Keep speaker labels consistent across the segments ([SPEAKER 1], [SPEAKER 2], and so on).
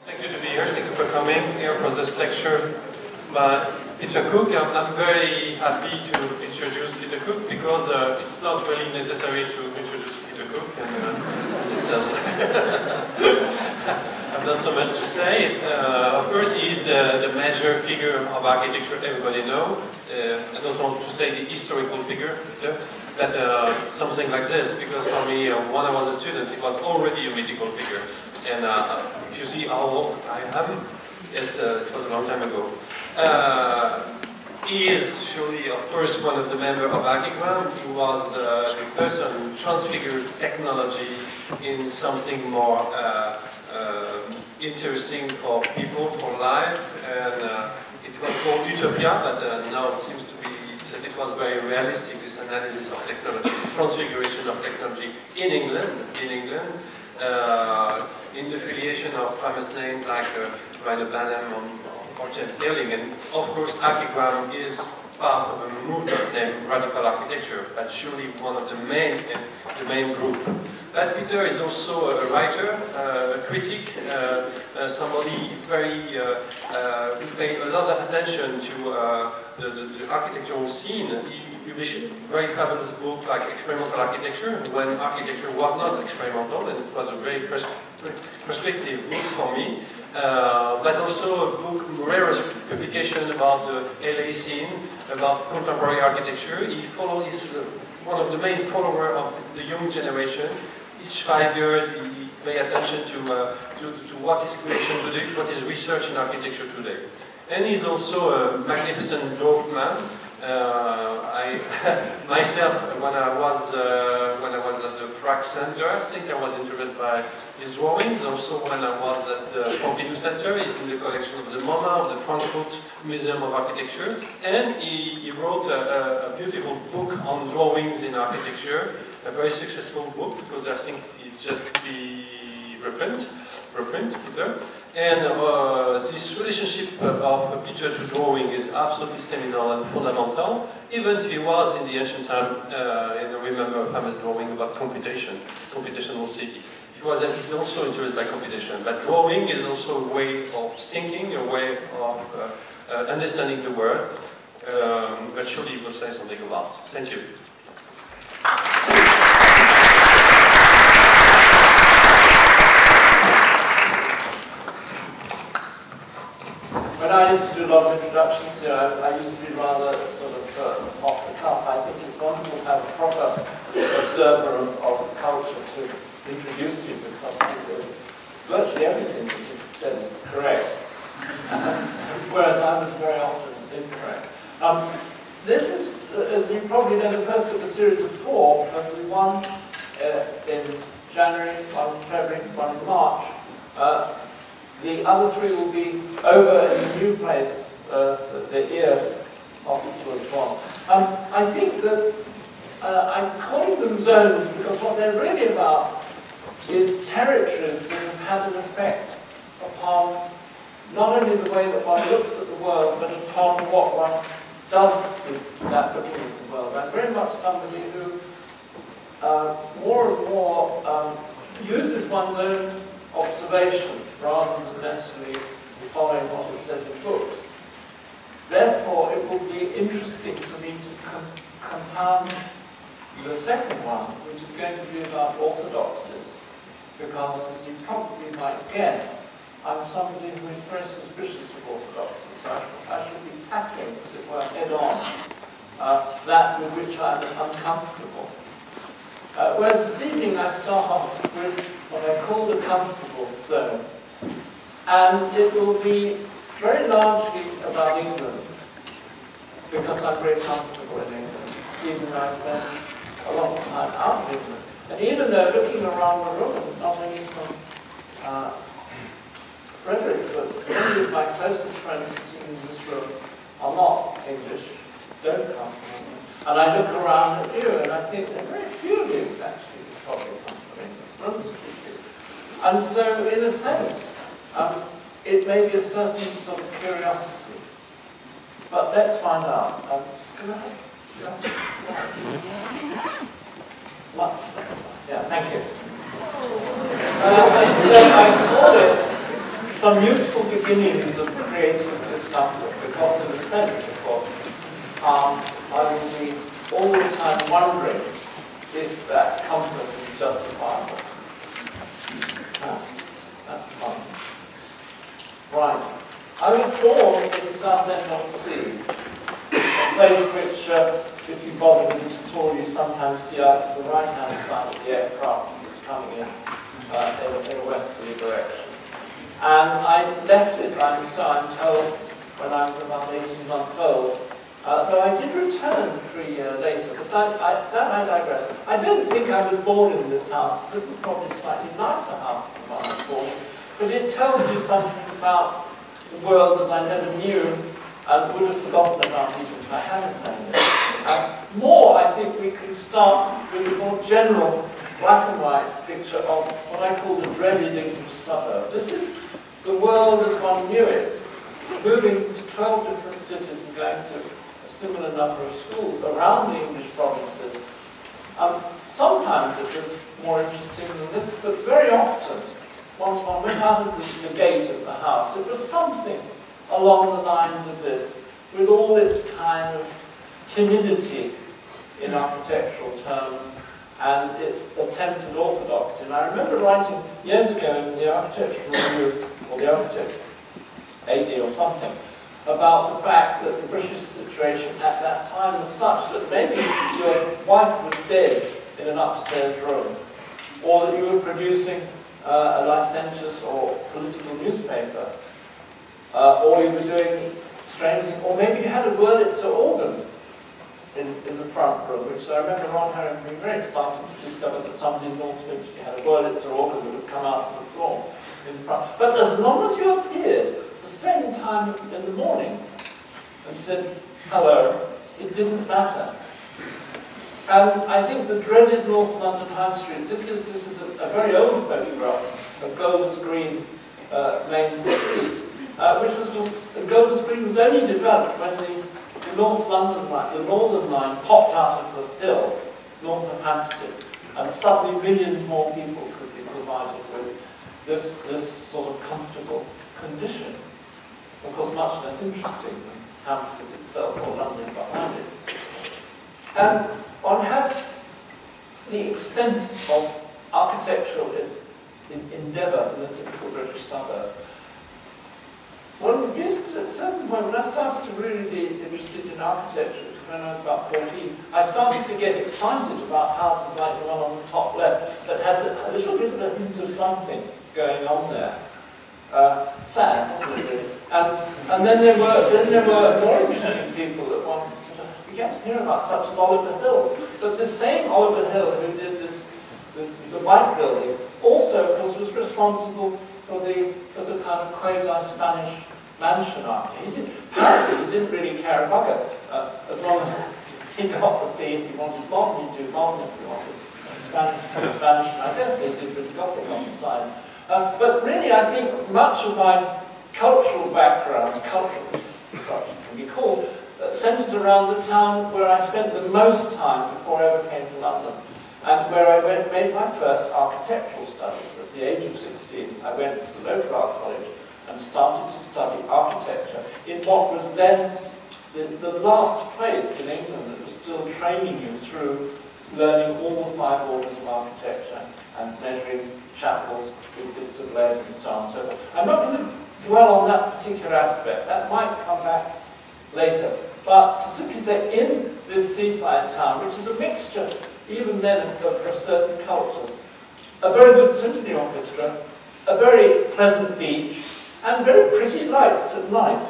[SPEAKER 1] Thank you to be here. Thank you for coming here for this lecture by Peter Cook. I'm very happy to introduce Peter Cook because it's not really necessary to introduce Peter Cook. I've not so much to say. Of course, he is the major figure of architecture everybody knows. I don't want to say the historical figure, but something like this, because for me, when I was a student, he was already a mythical figure. And if you see how old I am, yes, it was a long time ago. He is surely, of course, one of the members of Archigram. He was the person who transfigured technology in something more interesting for people, for life. And it was called Utopia, but now it seems to be that it was very realistic, this analysis of technology, this transfiguration of technology in England. In the affiliation of famous names like Rainer Banham or James Stirling, and of course Archigram is part of a movement named Radical Architecture, but surely one of the main group. But Peter is also a writer, a critic, somebody who paid a lot of attention to the architectural scene. He published a very fabulous book like Experimental Architecture, when architecture was not experimental, and it was a very perspective book for me. But also a book, rare publication about the LA scene, about contemporary architecture. He he's one of the main followers of the young generation. Each 5 years he pays attention to what is creation today, what is research in architecture today. And he's also a magnificent dwarf man. Myself, when I was at the Frac Center, I think I was interested by his drawings. Also, when I was at the Pompidou Center, he's in the collection of the MoMA, of the Frankfurt Museum of Architecture, and he wrote a beautiful book on drawings in architecture, a very successful book because I think it just be reprint, Peter. And this relationship of Peter to drawing is absolutely seminal and fundamental, even if he was in the ancient time, and I remember a famous drawing about computational city. He's also interested by computation, but drawing is also a way of thinking, a way of understanding the world, but surely he will say something about it. Thank you.
[SPEAKER 2] When I used to do a lot of introductions here, I used to be rather sort of off the cuff. I think it's wonderful to have a proper observer of culture to introduce you, because virtually everything that you said is correct, whereas I was very often incorrect. This is, as you probably know, the first of a series of 4, and we one in January, one in February, one in March. The other 3 will be over in the new place, the ear hospital as well. I think that I'm calling them zones because what they're really about is territories that have had an effect upon not only the way that one looks at the world, but upon what one does with that looking at the world. I'm very much somebody who more and more uses one's own observation rather than necessarily following what it says in books. Therefore, it will be interesting for me to compound the second one, which is going to be about orthodoxies, because, as you probably might guess, I'm somebody who is very suspicious of orthodoxies, so I should be tackling, as it were, head-on, that with which I'm uncomfortable. Whereas this evening I start off with what I call the comfortable zone, and it will be very largely about England, because I'm very comfortable in England, even though I spend a lot of time out of England. And even though looking around the room, not only from Frederick, but many of my closest friends sitting in this room are not English, don't come from England. And I look around at you, and I think there are very few of you actually probably come from England. And so, in a sense, it may be a certain sort of curiosity. But let's find out. Can I? What? Yeah, thank you. So I call it some useful beginnings of creative discomfort, because in a sense, of course, I will be all the time wondering if that comfort is justifiable. That's fun. Right. I was born in Southend-on-Sea, a place which, if you bother with it at all, you sometimes see out to the right-hand side of the aircraft as it's coming in a westerly direction. And I left it, I'm told, when I was about 18 months old, though I did return 3 years later, but that I digress. I don't think I was born in this house. This is probably a slightly nicer house than the one I was born in, but it tells you something about the world that I never knew and would have forgotten about even if I hadn't known it. More, I think we can start with a more general black and white picture of what I call the dreaded English suburb. This is the world as one knew it, moving to 12 different cities and going to a similar number of schools around the English provinces. Sometimes it was more interesting than this, but very often, once one went out of the gate of the house, it was something along the lines of this, with all its kind of timidity in architectural terms and its attempt at orthodoxy. And I remember writing years ago in the Architectural Review, or the Architects AD or something, about the fact that the British situation at that time was such that maybe your wife was dead in an upstairs room, or that you were producing a licentious or political newspaper, or you were doing strange things, or maybe you had a Wurlitzer organ in the front room, which I remember Ron Herring being very excited to discover that somebody in North Finchley had a Wurlitzer organ that would come out of the floor in front. But as long as you appeared at the same time in the morning and said, hello, it didn't matter. And I think the dreaded North London High Street, this is a very old photograph of Golders Green Main Street, which was, Golders Green was only developed when the North London line, the Northern line, popped out of the hill, north of Hampstead, and suddenly millions more people could be provided with this sort of comfortable condition. Of course, much less interesting than Hampstead itself or London behind it. And one has the extent of architectural endeavour in a typical British suburb. Well, used to, at a certain point, when I started to really be interested in architecture, which was when I was about 14, I started to get excited about houses like the one on the top left that has a little bit of a hint of something going on there. Sad, wasn't it, really? And then there were more interesting people that one sort of began to hear about, such as Oliver Hill. But the same Oliver Hill who did the White Building also, of course, was responsible for the kind of quasi-Spanish mansion architecture. Apparently, he didn't really care a bugger. As long as he got the fee, if he wanted modern, he'd do modern. If he wanted Spanish, and I guess he did with Gothic on the side. But really, I think much of my cultural background, cultural as such it can be called, centres around the town where I spent the most time before I ever came to London, and where I made my first architectural studies. At the age of 16, I went to the local art college and started to study architecture in what was then the last place in England that was still training you through learning all the 5 orders of architecture and measuring chapels with bits of lead and so on. So I'm not going to dwell on that particular aspect. That might come back later. But to simply say, in this seaside town, which is a mixture, even then, of certain cultures, a very good symphony orchestra, a very pleasant beach, and very pretty lights at night.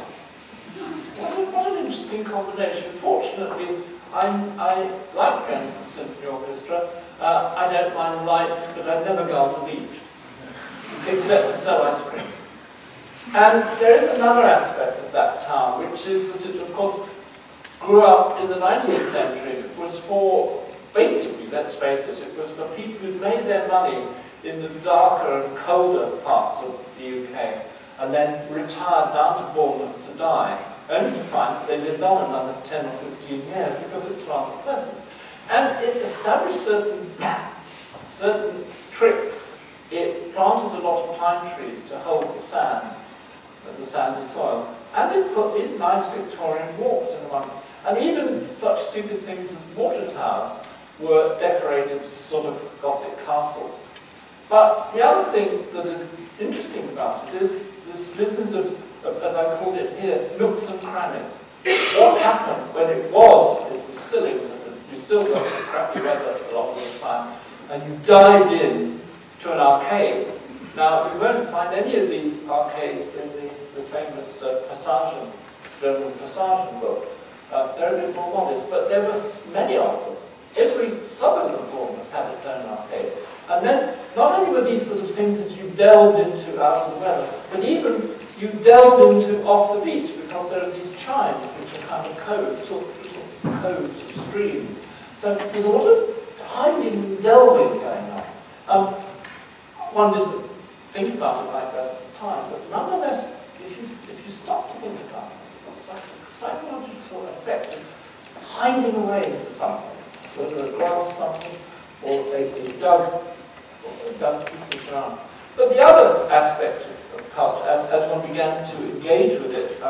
[SPEAKER 2] What an interesting combination. Fortunately, I like going to the symphony orchestra. I don't mind lights, but I never go on the beach, except to sell ice cream. And there is another aspect of that town, which is that it, of course, grew up in the 19th century. It was for, basically, let's face it, it was for people who made their money in the darker and colder parts of the UK, and then retired down to Bournemouth to die, only to find that they lived on another 10 or 15 years because it was rather pleasant. And it established certain tricks it planted a lot of pine trees to hold the sandy soil, and it put these nice Victorian walks in amongst. And even such stupid things as water towers were decorated as sort of Gothic castles. But the other thing that is interesting about it is this business of as I called it here, nooks and crannies. What happened when it was still England, you still got crappy weather a lot of the time, and you dived in to an arcade. Now, you won't find any of these arcades in the famous Passagen, German Passagen book. They're a bit more modest, but there were many of them. Every suburb of Bournemouth had its own arcade. And then, not only were these sort of things that you delved into out of the weather, but even you delved into off the beach, because there are these chimes which are kind of codes, little codes of streams. So there's a lot of hiding and delving going on. One didn't think about it like that at the time, but nonetheless, if you stop to think about it, it's like a psychological effect of hiding away into something, whether a grass something or a dug piece of ground. But the other aspect of culture, as one began to engage with it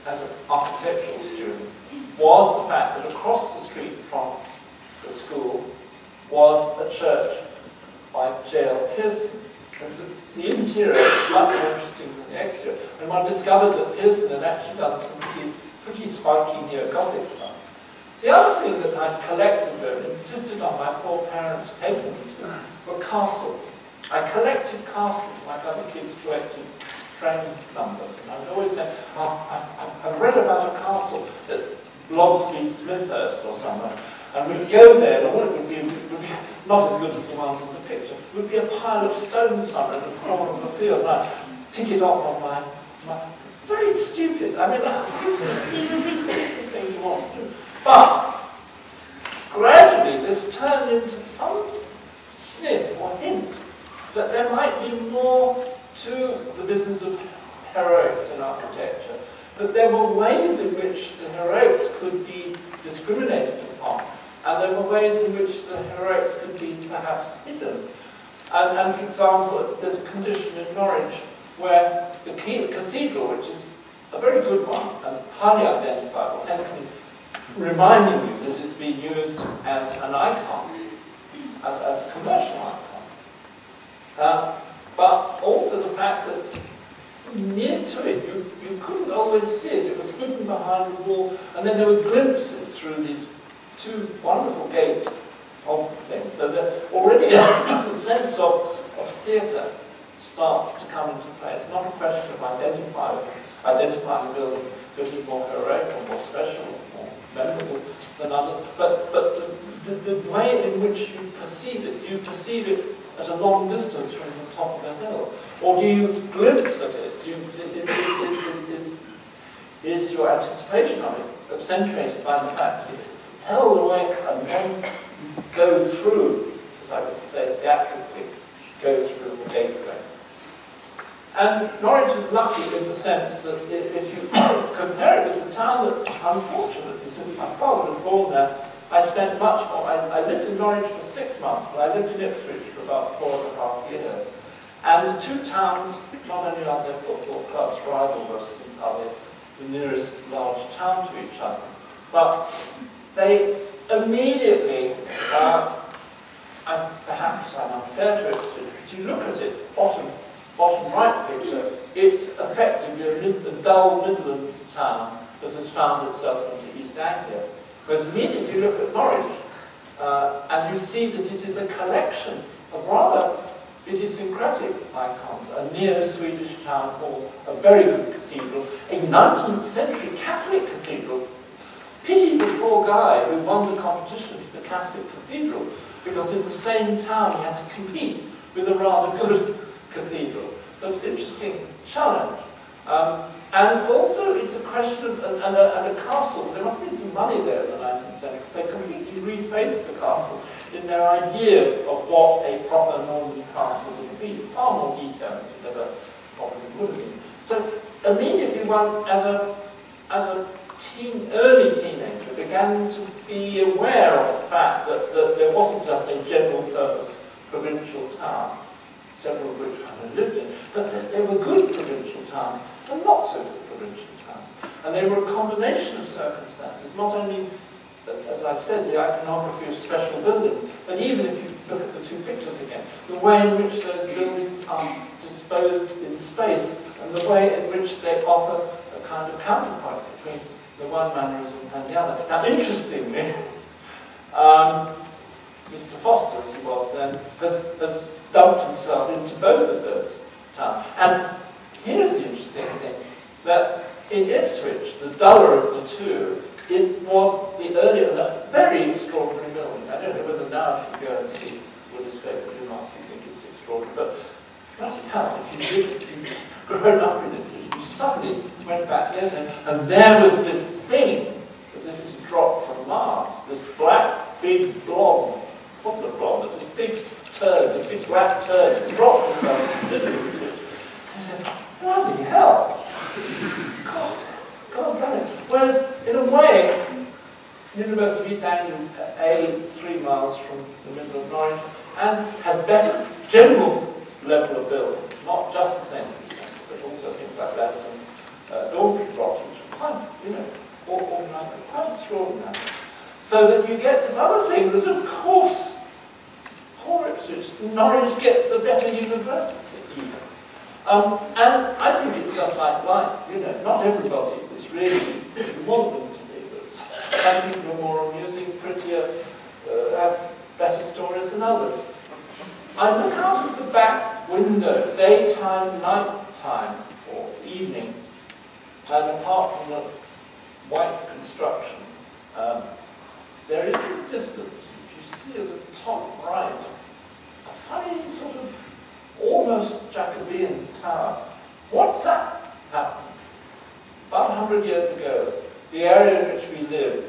[SPEAKER 2] as an architectural student, was the fact that across the street from the school was a church by J.L. Pearson. The interior was much more interesting than the exterior, and one discovered that Pearson had actually done some pretty spiky neo-Gothic stuff. The other thing that I'd collected and insisted on my poor parents taking me to were castles. I collected castles like other kids collected train numbers, and I'd always say, oh, I've read about a castle at Logsby Smithhurst or somewhere, and we'd go there, and all it would be not as good as the ones in the picture. It would be a pile of stones somewhere in the corner of the field, and I'd tick it off on my very stupid. I mean, every single thing you want to do. But gradually, this turned into some sniff or hint that there might be more to the business of heroics in architecture, that there were ways in which the heroics could be discriminated upon, and there were ways in which the heroics could be perhaps hidden. And for example, there's a condition in Norwich where the cathedral, which is a very good one and highly identifiable, hence me reminding you that it's being used as an icon, as a commercial icon. But also the fact that near to it, you couldn't always see it. It was hidden behind the wall, and then there were glimpses through these two wonderful gates of things. So that already the sense of theatre starts to come into play. It's not a question of identifying a building that is more heroic or more special, more memorable than others, but the way in which you perceive it. Do you perceive it at a long distance from the top of the hill, or do you glimpse at it? Is your anticipation of it accentuated by the fact that it's held away and then go through, as I would say theatrically, go through the gateway? And Norwich is lucky in the sense that if you compare it with the town that, unfortunately, since my father was born there, I spent much more. I lived in Norwich for 6 months, but I lived in Ipswich for about 4.5 years. And the two towns, not only are their football clubs rivalrous and are the nearest large town to each other, but they immediately, perhaps I'm unfair to Ipswich, but you look at it, bottom right picture, it's effectively a dull Midlands town that has found itself into East Anglia. Whereas immediately you look at Norwich, and you see that it is a collection of rather idiosyncratic icons, a neo-Swedish town hall, a very good cathedral, a 19th century Catholic cathedral. Pity the poor guy who won the competition for the Catholic cathedral, because in the same town he had to compete with a rather good cathedral. But interesting challenge. And also it's a question of, and a castle. There must have been some money there in the 19th century, because they completely refaced the castle in their idea of what a proper Norman castle would be. Far more detailed than it ever probably would have been. So immediately one, as a early teenager, began to be aware of the fact that there wasn't just a general purpose provincial town, several of which I lived in, but they were good provincial towns and not so good provincial towns. And they were a combination of circumstances, not only, as I've said, the iconography of special buildings, but even if you look at the two pictures again, the way in which those buildings are disposed in space and the way in which they offer a kind of counterpoint between the one mannerism and the other. Now, interestingly, Mr. Foster, as he was then, has dumped himself into both of those towns. And here's the interesting thing, that in Ipswich, the duller of the two was the earlier, very extraordinary building. I don't know whether now if you go and see Willis Baker Dumas, you think it's extraordinary, but bloody hell, if you'd grown up in Ipswich, you suddenly went back years and there was this thing, as if it had dropped from Mars, this black, big blob, wasn't a blob, but this big turd, this big black turd, dropped itself in the middle of it. I said, bloody hell! God damn it. Whereas, in a way, University of East Anglia is 3 miles from the middle of Norwich and has better general level of buildings, not just the same, but also things like Leston's dormitory blocks, which are quite, quite extraordinary. So that you get this other thing that, of course, poor Ipswich, Norwich gets the better university even. And I think it's just like life, not everybody is really what you want them to be. But some people are more amusing, prettier, have better stories than others. I look out of the back window, daytime, nighttime, or evening, and apart from the white construction, there is in the distance, if you see at the top right, a funny sort of almost Jacobean tower. What's that happened? About 100 years ago, the area in which we live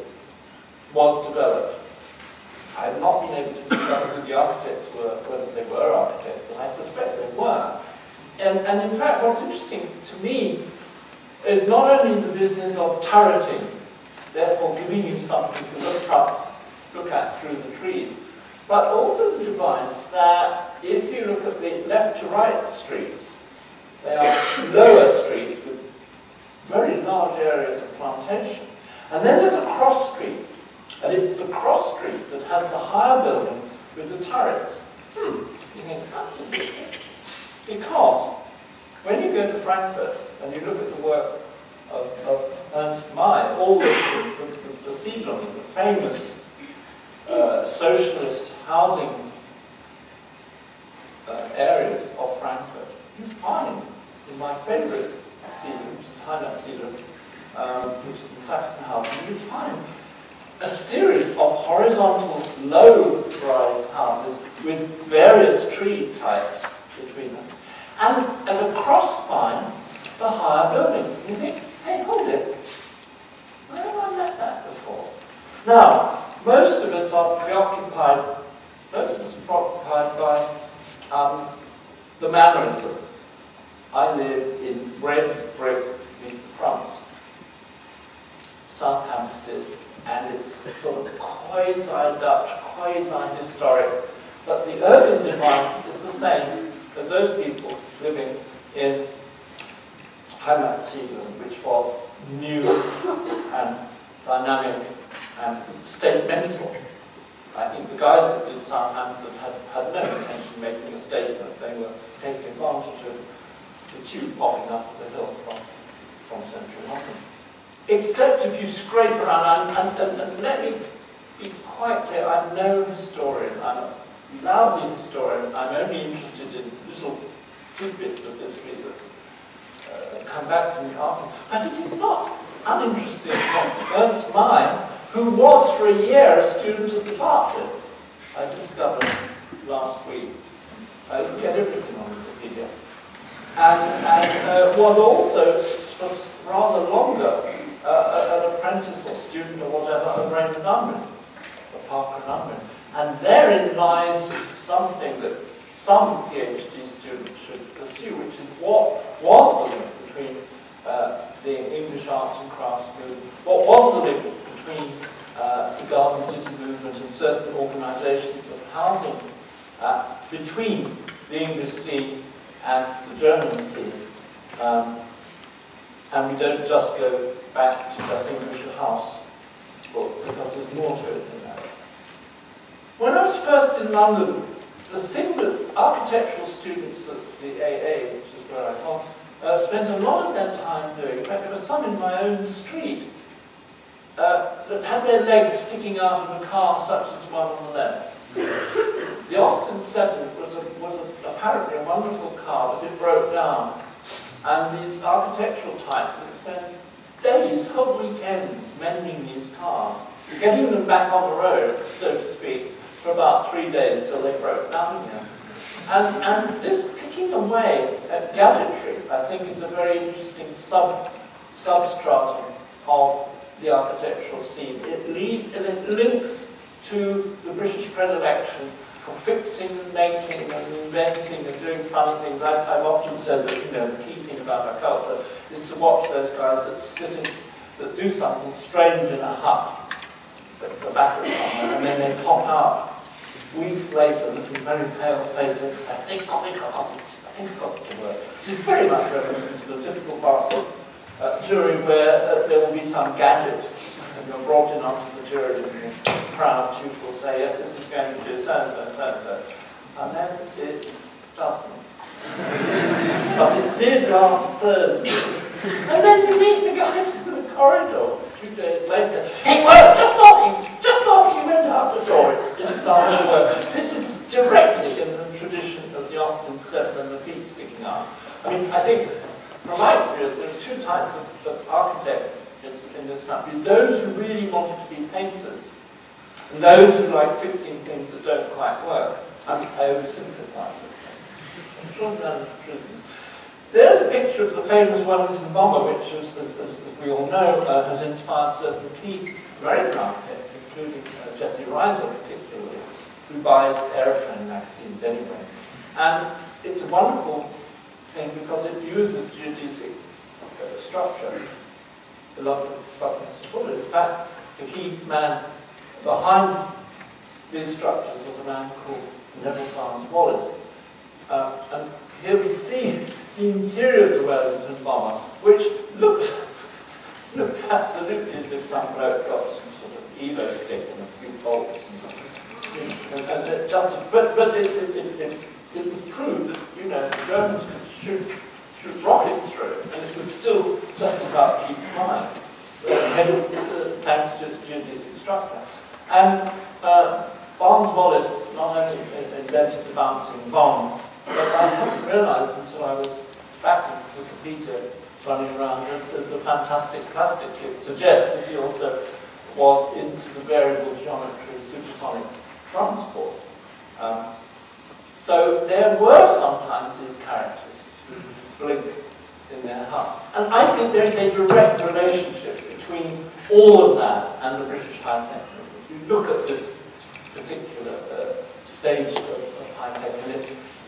[SPEAKER 2] was developed. I have not been able to discover who the architects were, whether they were architects, but I suspect they were. And in fact, what's interesting to me is not only the business of turreting, therefore giving you something to look at through the trees, but also the device that if you look at the left to right streets, they are lower streets with very large areas of plantation. And then there's a cross street, and it's the cross street that has the higher buildings with the turrets. You think, that's interesting. Because when you go to Frankfurt and you look at the work of Ernst Mayr, all the Siedlung, the famous socialist housing areas of Frankfurt, you find in my favourite Siedlung, which is Heimat Siedlung, which is in Sachsenhausen, you find a series of horizontal, low-rise houses with various tree types between them. And as a cross spine, the higher buildings. And you think, hey, hold it. Where have I met that before? Now, most of us are preoccupied by the mannerism. I live in red brick Mr. France, South Hampstead, and it's sort of quasi-Dutch, quasi-historic, but the urban device is the same as those people living in Heimat Siedlung, which was new and dynamic and statemental. I think the guys that did Southampton had no intention of making a statement. They were taking advantage of the tube popping up the hill from central London. Except if you scrape around, and let me be quite clear, I'm no historian. I'm a lousy historian. I'm only interested in little tidbits of history that come back to me after. But it is not uninteresting that Ernst Mayr, who was for a year a student at the Bartlett, I discovered last week. You get everything on Wikipedia. And was also, for rather longer, an apprentice or student or whatever of Raymond Unwin, of Parker and Unwin. And therein lies something that some PhD students should pursue, which is what was the link between the English arts and crafts movement, what was the link between the Garden City movement and certain organisations of housing between the English Sea and the German Sea. And we don't just go back to distinguish a house, because there's more to it than that. When I was first in London, the thing that architectural students at the AA, which is where I was, spent a lot of their time doing, in fact there were some in my own street, that had their legs sticking out of a car such as the one on the left. The Austin 7 was apparently a wonderful car, but it broke down. And these architectural types had spent days, whole weekends, mending these cars, getting them back on the road, so to speak, for about 3 days till they broke down again. And this picking away at gadgetry, I think, is a very interesting substratum of the architectural scene. It leads and it links to the British predilection for fixing and making and inventing and doing funny things. I've often said that, you know, the key thing about our culture is to watch those guys that do something strange in a hut at the back of somewhere, and then they pop out weeks later looking very pale-faced. I think I got it to work. This is very much reminiscent to the typical Bartlett jury where there will be some gadget and you're brought in onto the jury and the Crown Chief will say, yes, this is going to do so-and-so and so-and-so. And then it doesn't. But it did last Thursday. And then you meet the guys in the corridor 2 days later. It worked just after you went out the door. It started to work. This is directly in the tradition of the Austin 7 and the feet sticking out. I mean, I think, from my experience, there are 2 types of architect in this country. Those who really wanted to be painters, and those who like fixing things that don't quite work. I mean, I oversimplify it. I'm sure the truth is. There's a picture of the famous Wellington bomber, which, as we all know, has inspired certain key American architects, including Jesse Reiser particularly, who buys aeroplane magazines anyway. And it's a wonderful thing because it uses geodesic structure. A lot of buttons to pull it. In fact, the key man behind these structures was a man called Neville Barnes Wallace. And here we see the interior of the Wellington bomber, which looks absolutely as if some bloke got some sort of Evo stick and a few bolts. But it was proved that, you know, the Germans could shoot rockets through it, and it would still just about keep flying, thanks to its geodesic structure. And Barnes Wallace not only invented the bouncing bomb, but I hadn't realised until I was back at Wikipedia running around the fantastic plastic kit suggests that he also was into the variable geometry supersonic transport. So there were sometimes these characters who blink in their huts. And I think there is a direct relationship between all of that and the British high-tech movement. You look at this particular stage of high-tech and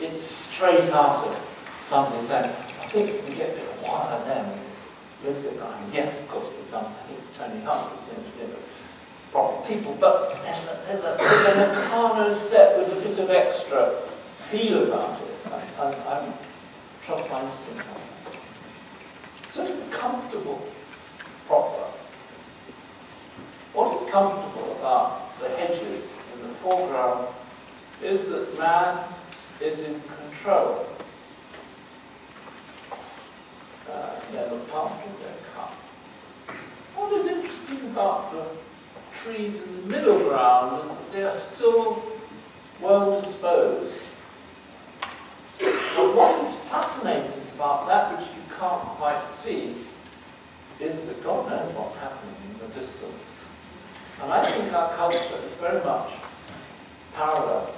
[SPEAKER 2] it's straight out of somebody saying, I think if we get a while of them, yes, of course we've done, I think it's Tony Hunt, who's the engineer, but proper people, but there's a Meccano set with a bit of extra feel about it. I trust my instinct on that. So to be comfortable, proper. What is comfortable about the hedges in the foreground is that man is in control. They're looked after, they're cut. What is interesting about the trees in the middle ground is that they're still well disposed. But what is fascinating about that which you can't quite see is that God knows what's happening in the distance. And I think our culture is very much parallel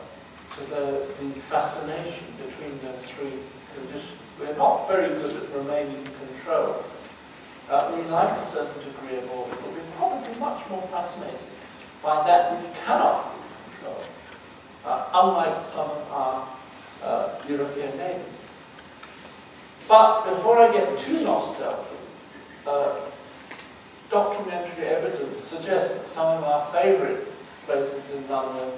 [SPEAKER 2] to the fascination between those 3 conditions. We're not very good at remaining in control. We like a certain degree of order, but we're probably much more fascinated by that which cannot be controlled, unlike some of our European neighbours. But before I get too nostalgic, documentary evidence suggests that some of our favourite places in London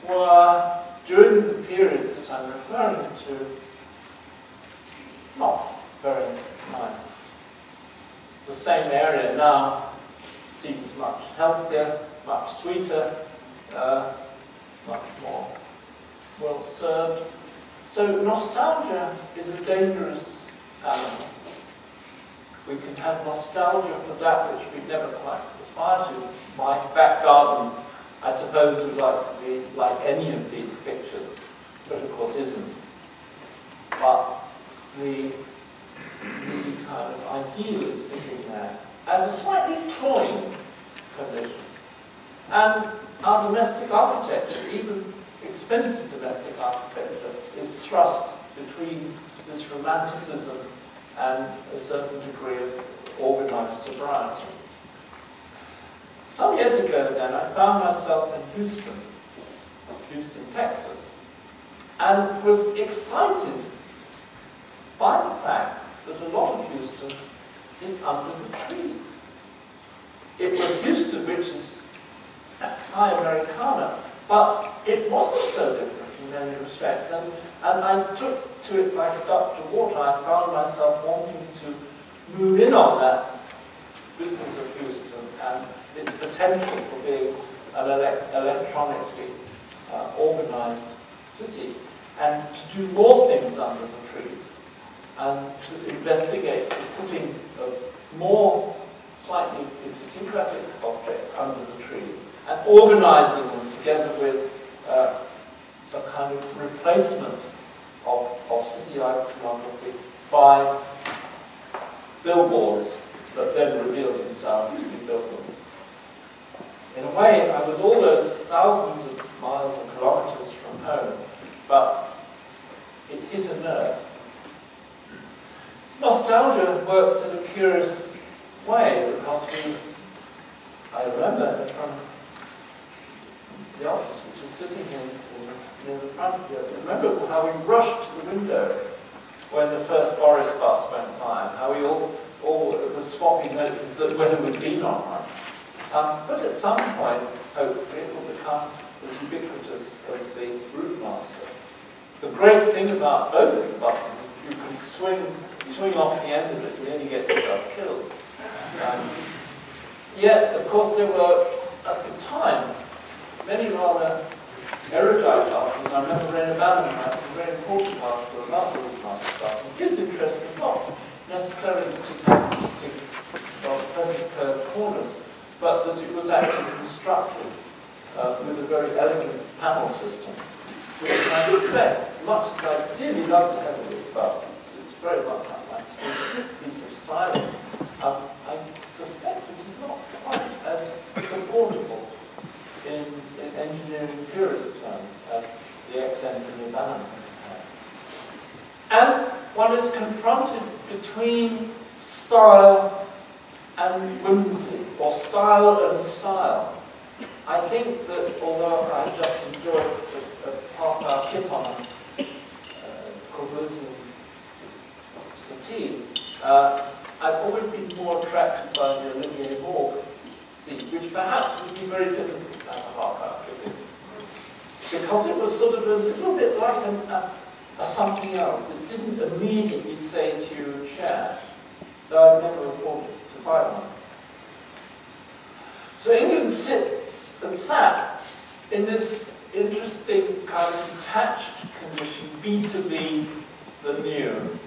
[SPEAKER 2] were during the periods that I'm referring to, not very nice. The same area now seems much healthier, much sweeter, much more well served. So nostalgia is a dangerous animal. We can have nostalgia for that which we never quite aspire to. My back garden, I suppose, would like to be like any of these pictures, but of course isn't. But the kind of ideal is sitting there as a slightly cloying condition. And our domestic architecture, even expensive domestic architecture, is thrust between this romanticism and a certain degree of organized sobriety. Some years ago then, I found myself in Houston, Texas, and was excited by the fact that a lot of Houston is under the trees. It was Houston, which is high Americana, but it wasn't so different in many respects. And I took to it like a duck to water. I found myself wanting to move in on that business of Houston and its potential for being an electronically organized city, and to do more things under the trees, and to investigate the putting of more slightly idiosyncratic objects under the trees, and organizing them together with a kind of replacement of city iconography by billboards that then revealed themselves to be billboards. In a way, I was all those thousands of miles and kilometers from home, but it hit a nerve. Nostalgia works in a curious way, because I remember from the office, which is sitting near the front here, I remember how we rushed to the window when the first Boris bus went by, and how we all were swapping notes that whether we'd been on one. But at some point, hopefully, it will become as ubiquitous as the route master. The great thing about both of the buses is that you can swing off the end of it and nearly get yourself killed. Yet, of course, there were, at the time, many rather erudite articles. I remember Rainer Bannon writing a very important article about the route master bus, and his interest was not necessarily that it had interesting, pleasant curved corners, but that it was actually constructed with a very elegant panel system, which I suspect, much as I dearly love the heavyweight bus, it's very much like my sweetest piece of styling, I suspect it is not quite as supportable in engineering purist terms as the ex-engineer Bannon had. And one is confronted between style and whimsy, or style and style. I think that although I just enjoyed a half-hour kip on a Corbusian settee, I've always been more attracted by the Olivier Morgue seat, which perhaps would be very difficult to have a half-hour kip in, because it was sort of a little bit like a something else. It didn't immediately say to you, chair, though I've never afforded to buy one. So England sits and sat in this interesting kind of detached condition vis-a-vis the new.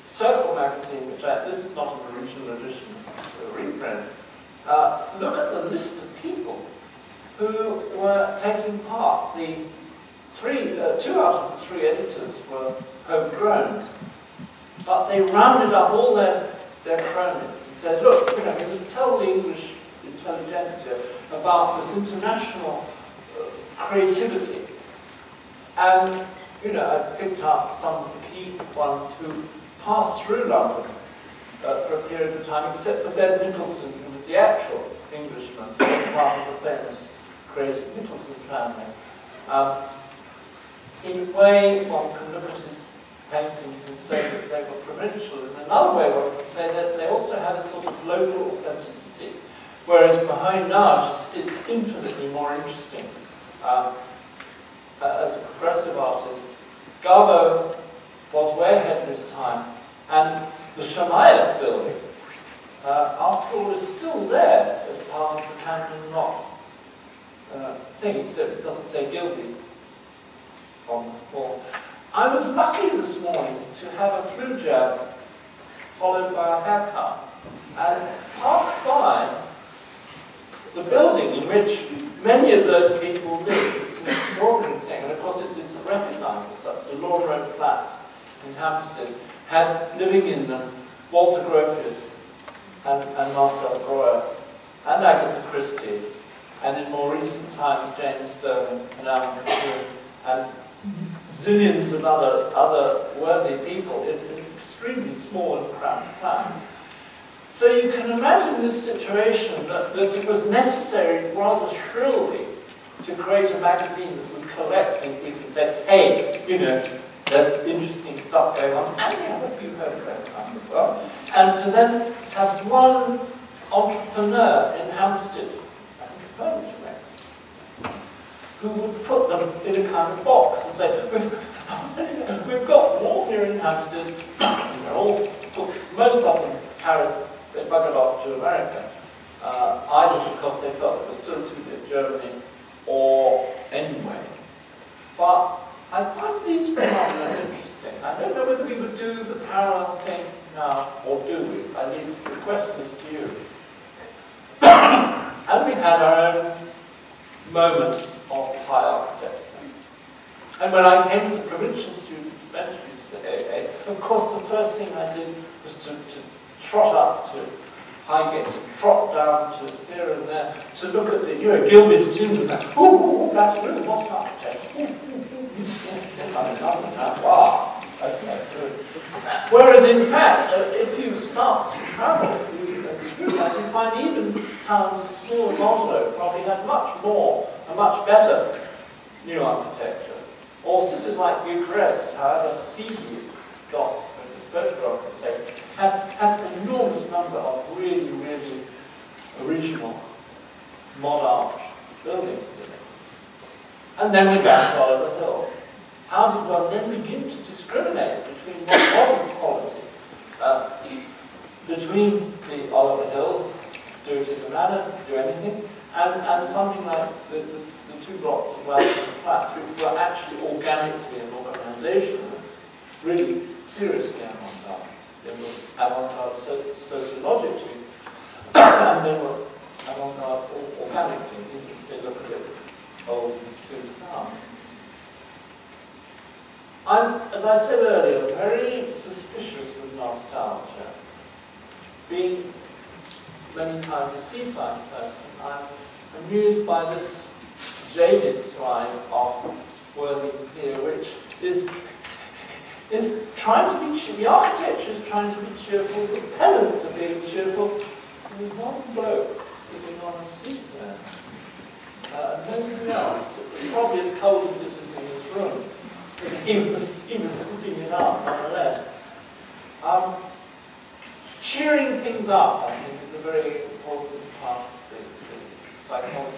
[SPEAKER 2] Circle magazine, which this is not an original edition, this is a reprint, look at the list of people who were taking part. The two out of the three editors were homegrown, but they rounded up all their cronies and said, look, we just tell the English intelligentsia about this international creativity. And, I picked out some of the key ones who passed through London for a period of time, except for Ben Nicholson, who was the actual Englishman, one of the famous creative Nicholson family. In a way, one can look at his paintings and say that they were provincial. In another way, one can say that they also had a sort of local authenticity, whereas Behind Nage is infinitely more interesting as a progressive artist. Garbo was way ahead of his time, and the Shemaev building, after all, is still there as part of the Camden Knot thing, except it doesn't say Gilby on the wall. I was lucky this morning to have a flu jab followed by a haircut, and passed by the building in which many of those people live. It's an extraordinary thing, and of course it's recognised as such. The Lawn Road Flats in Hampstead had living in them Walter Gropius and Marcel Breuer and Agatha Christie, and in more recent times James Sterling and Alan McCune and zillions of other worthy people in extremely small and cramped flats. So you can imagine this situation that it was necessary rather shrilly to create a magazine that would collect these people and say, hey, you know, there's interesting stuff going on, and we have a few home time as well. And to then have one entrepreneur in Hampstead, who would put them in a kind of box and say, we've got more here in Hampstead, most of them they buggered off to America, either because they felt it was still too big Germany, or anyway. But I find these phenomena interesting. I don't know whether we would do the parallel thing now, or do we? I leave the question is to you. And we had our own moments of high architecture. And when I came as a provincial student eventually to the AA, of course the first thing I did was to trot up to Highgate, to trot down to here and there, to look at the, Gilby's tomb and say, oh, that's really what architecture. Yes, I'm in London now. Wow. Okay, good. Whereas in fact, if you start to travel and scrutinize, you find even towns as small as Oslo probably had much more and much better new architecture. Or cities like Bucharest, however seedy it got when this photograph was taken, has an enormous number of really, really original mod art buildings in it. And then we got to Oliver Hill. How did one then begin to discriminate between what wasn't quality, between the Oliver Hill, do it in the manner, do anything, and something like the 2 blocks of Wellsman Flats, which were actually organically and organisationally really seriously avant-garde. They were avant-garde sociologically, and they were avant-garde organically, even if they look a bit old things now. I'm, as I said earlier, very suspicious of nostalgia. Being many times a seaside person, I'm amused by this jaded slide of Worthing Pier, which is trying to be cheerful. The architecture is trying to be cheerful, the tenants are being cheerful. There's one bloke sitting on a seat there. Nobody else. It was probably as cold as it is in his room. He was sitting it up, nonetheless. Cheering things up, I think, is a very important part of the psychology.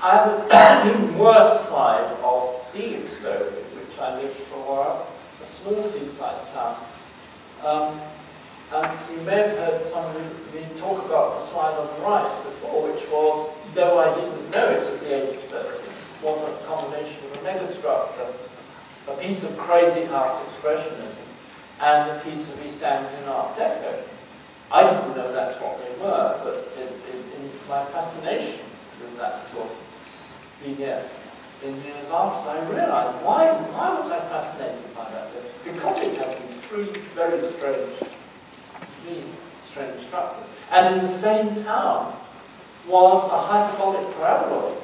[SPEAKER 2] I have an even worse slide of Felixstowe, in which I lived for a while, a small seaside town. And you may have heard some of me talk about the slide on the right before, which was, though I didn't know it at the age of 30, was a combination of a megastructure, a piece of crazy house expressionism, and a piece of East Anglian Art Deco. I didn't know that's what they were, but in my fascination with that sort of vignette in years after, I realized why was I fascinated by that? Because it had these 3 very strange structures. And in the same town was a hyperbolic paraboloid.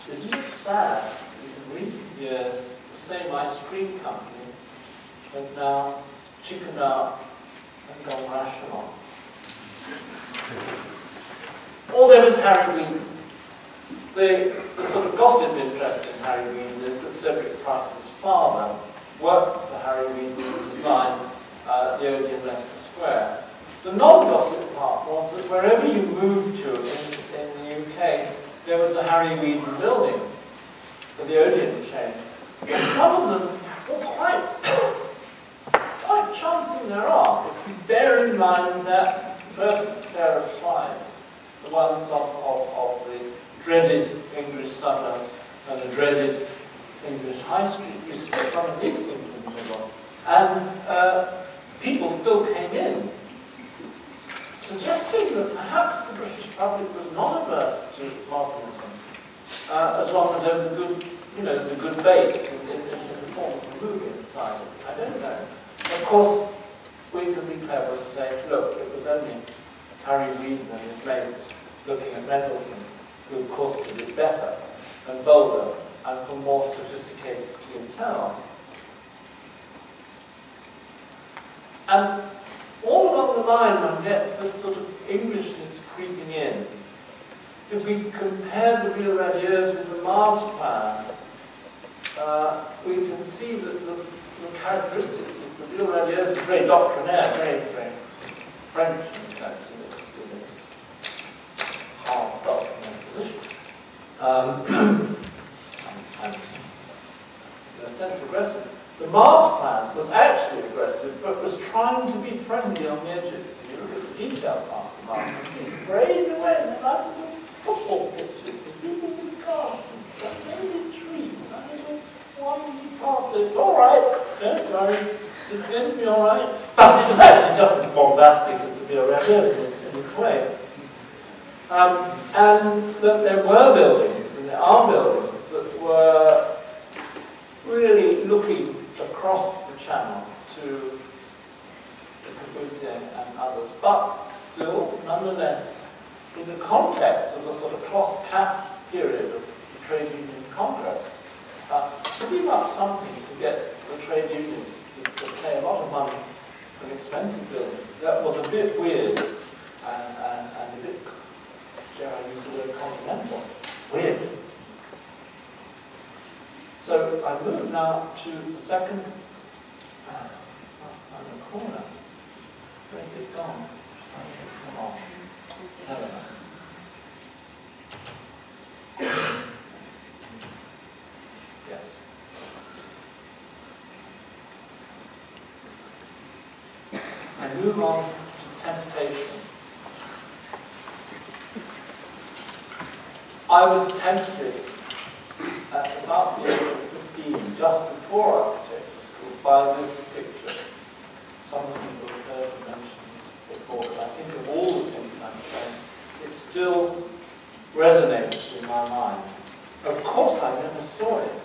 [SPEAKER 2] Isn't it sad? In recent years, the same ice cream company has now chickened out and gone rational. Or there was Harry Wheaton. The sort of gossip interest in Harry Wheaton is that Cedric Price's father worked for Harry Wheaton to design the Odeon Leicester Square. The non-gossip part was that wherever you moved to in the UK, there was a Harry Whedon building for the Odeon chain. And some of them were quite chancing their arm. If you bear in mind that first pair of slides, the ones of the dreaded English suburb and the dreaded English high street, you stick one of these things in the middle, and people still came in, suggesting that perhaps the British public was not averse to modernism, as long as there was a good, there's a good bait in the form of a movie inside it. I don't know. Of course, we can be clever and say, look, it was only Harry Whedon and his mates looking at Mendelssohn who, of course, did it better and bolder and for more sophisticated clientele. And all along the line, one gets this sort of Englishness creeping in. If we compare the Real Radiers with the Mars plan, we can see that the characteristic of the Real Radiers is very doctrinaire, very French in the sense in its hard doctrinaire position. And in a sense aggressive. The Mars plan was actually aggressive, but was trying to be friendly on the edges. If you look at the detailed part of the Mars plan, it sprays away in the nice little football pictures of people with gardens and maybe trees. And little one you pass it, it's all right, don't worry, it's going to be all right. But it was actually just as bombastic as the Real Radiers in its way. And that there were buildings, and there are buildings, that were really looking across the channel to the Corbusier and others, but still, nonetheless, in the context of the sort of cloth cap period of the trade union congress, pretty much something to get the trade unions to pay a lot of money for an expensive building. That was a bit weird and a bit, dare I use the word, continental. Weird. So I move now to the second corner. Where's it gone? Come on. Never mind. Yes. I move on to temptation. I was tempted at about the age of 15, just before architecture school, by this picture. Some of you will have heard me mention this before, but I think of all the things I'm saying, it still resonates in my mind. Of course, I never saw it.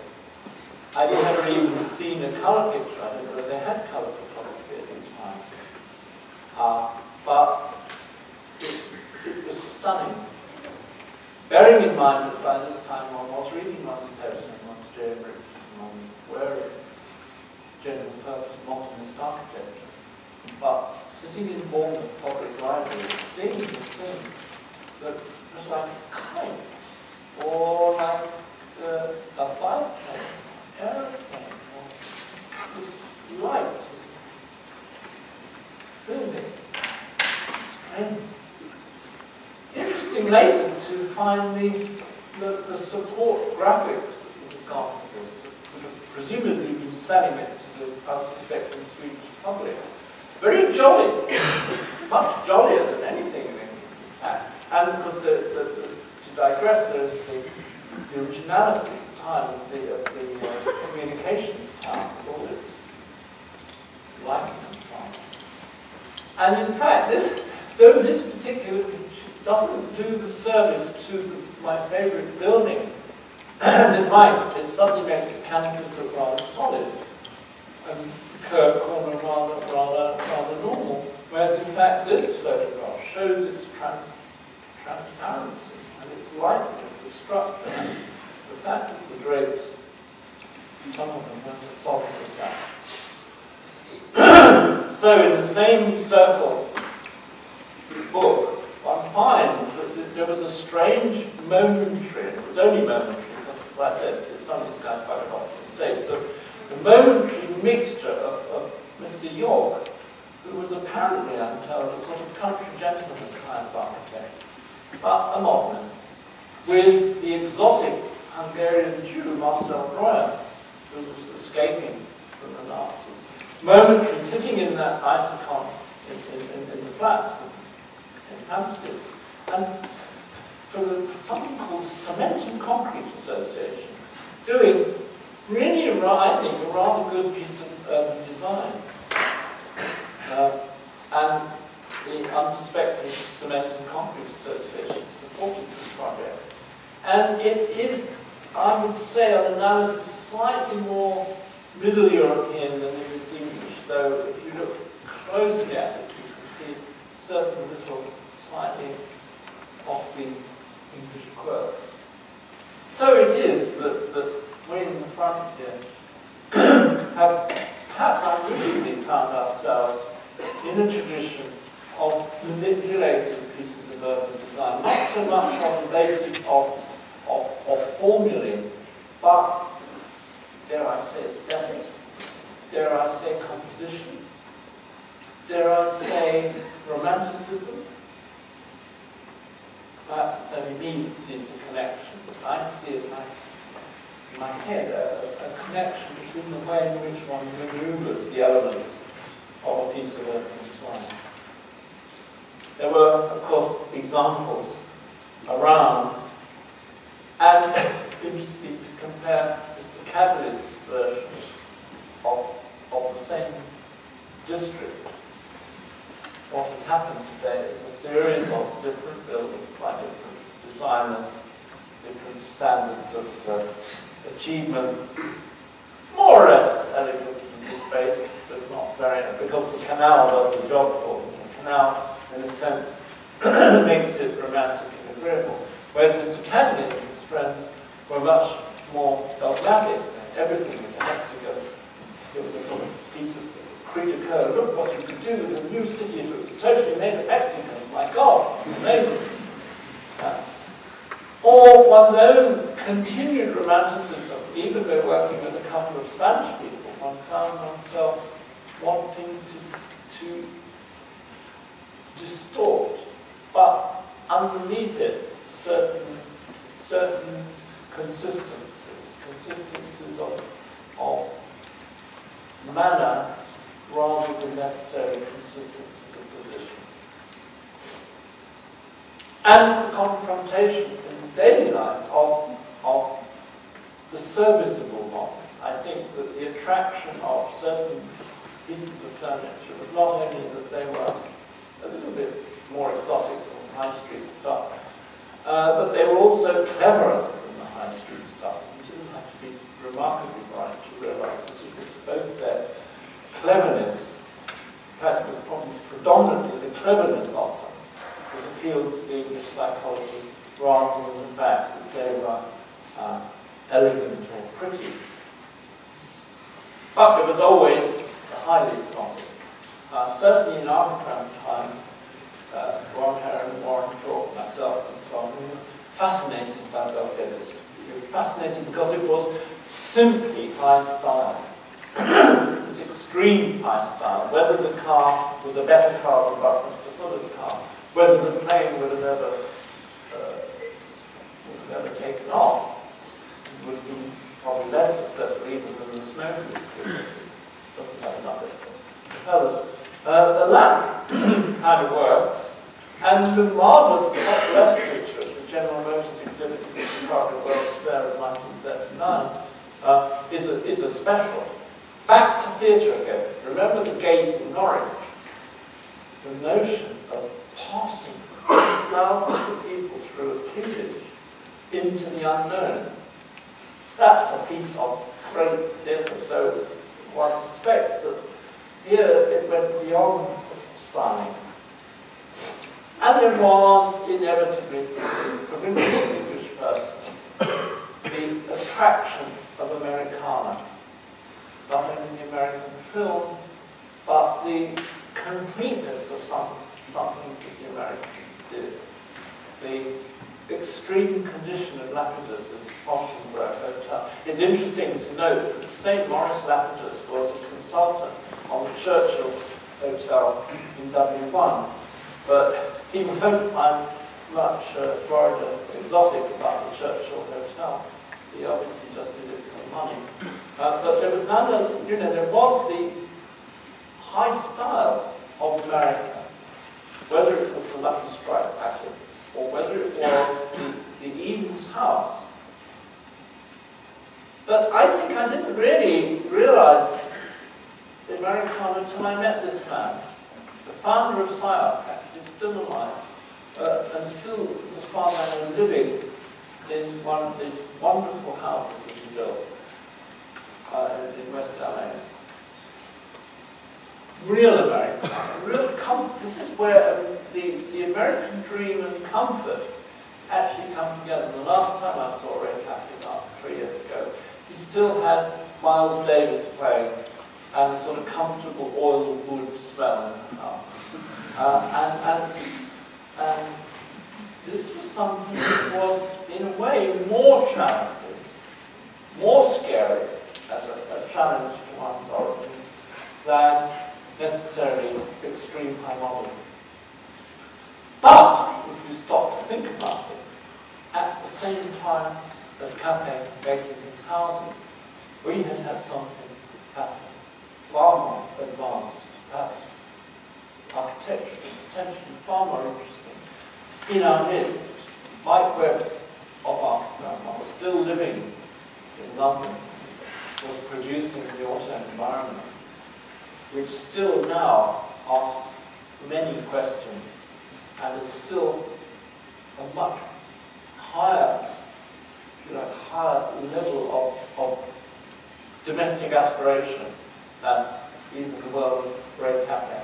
[SPEAKER 2] I'd never even seen a colour picture. I don't know whether they had colour photography at the time. But it was stunning. Bearing in mind that by this time one was reading one's Harrison and one's J. Bridges and one was wearing general purpose modernist architecture. But sitting in Bournemouth Public Library, seeing this thing that was like a kite, or like a biplane, aeroplane, or it was light, filming, strange. Interesting later to find the support graphics that would have gone to this, that would have presumably been selling it to the unsuspecting Swedish public. Very jolly, much jollier than anything in England. And because to digress, there's the originality at the time of the communications town, with all its lighting and so on. And in fact, though this particular doesn't do the service to my favourite building, as it might, it suddenly makes the canopies look rather solid, and the curved corner rather normal, whereas in fact this photograph shows its transparency and its lightness of structure, and the fact that the drapes, some of them are as solid as that. So in the same circle book, one finds that there was a strange momentary, and it was only momentary because, as I said, it's something that's done by the Doctor States, but the momentary mixture of Mr. York, who was apparently, I'm told, a sort of country gentleman kind of architect, but a modernist, with the exotic Hungarian Jew, Marcel Breuer, who was escaping from the Nazis, momentary sitting in that icicon in the flats in Hampstead, and for something called the Cement and Concrete Association, doing really, I think, a rather good piece of urban design. And the unsuspecting Cement and Concrete Association supported this project. And it is, I would say, on analysis, slightly more Middle European than it is English, though if you look closely at it, you can see certain little slightly offbeat English quirks. So it is that we in the front here have perhaps unwittingly found ourselves in a tradition of manipulating pieces of urban design, not so much on the basis of formulae, but, dare I say, aesthetics, dare I say, composition, dare I say, romanticism. Perhaps it's only me that sees the connection, but I see it in my head, a connection between the way in which one maneuvers the elements of a piece of urban design. There were, of course, examples around, and interesting to compare Mr. Cadley's version of the same district. What has happened today is a series of different buildings by different designers, different standards of achievement, more or less elegant in space, but not very, because the canal does the job for them. The canal, in a sense, makes it romantic and agreeable. Whereas Mr. Cadley and his friends were much more dogmatic. Everything was a hexagon. It was a sort of piece of Crete-a-Cœur. Look what you could do with a new city that was totally made of hexagons. My God, amazing. Or one's own continued romanticism, even though working with a couple of Spanish people, one found oneself wanting to distort, but underneath it, certain consistencies of manner rather than necessary consistencies of position. And the confrontation in daily life of the serviceable model. I think that the attraction of certain pieces of furniture was not only that they were a little bit more exotic than high street stuff, but they were also cleverer than the high street stuff. You didn't have to be remarkably bright to realize that it was both their cleverness, in fact it was probably predominantly the cleverness of them, that appealed to the English psychology rather than the fact that they were elegant or pretty. But there was always the highly exotic. Certainly in our times, Warren Heron, Warren Thorpe, myself, and so on, we were fascinated by Belvedere. We were fascinated because it was simply high style. It was extreme high style. Whether the car was a better car than Buckminster Fuller's car, whether the plane would have ever taken off, would have been probably less successful even than the snowshoes, which doesn't have enough propellers. The lamp kind of works, and the marvellous top left picture of the General Motors exhibit in the Chicago World's Fair of 1939 is a special. Back to theatre again. Remember the gate in Norwich? The notion of passing thousands of people through a cleavage into the unknown. That's a piece of great theatre, so one suspects that here it went beyond styling. And there was, inevitably, for the provincial English person, the attraction of Americana. Not only the American film, but the completeness of some things that the Americans did. The extreme condition of Lapidus's Fontainebleau Hotel. It's interesting to note that St. Maurice Lapidus was a consultant on the Churchill Hotel in W1, but he wrote, I'm much Florida exotic about the Churchill Hotel. He obviously just did it for money. But there was none, you know, there was the high style of America, whether it was the Lucky Strike packet or whether it was the Eden's house. But I think I didn't really realize the Americana until I met this man, the founder of SciArc, actually still alive, and still is a farmland living in one of these wonderful houses that he built in West LA. Real Americana, real comfort. This is where the American dream and comfort actually come together. The last time I saw Ray Cappy, about 3 years ago, he still had Miles Davis playing and a sort of comfortable oil wood smell in the house. And this was something that was, in a way, more challenging, more scary as a challenge to one's origins than necessarily extreme harmony. But, if you stop to think about it, at the same time as Capet making his houses, we had had something happen far more advanced, perhaps architecturally, potentially far more interesting, in our midst. Mike Webb of our grandma, still living in London, was producing the auto environment, which still now asks many questions and is still a much higher, if you like, higher level of domestic aspiration than even the world of Ray Cappy.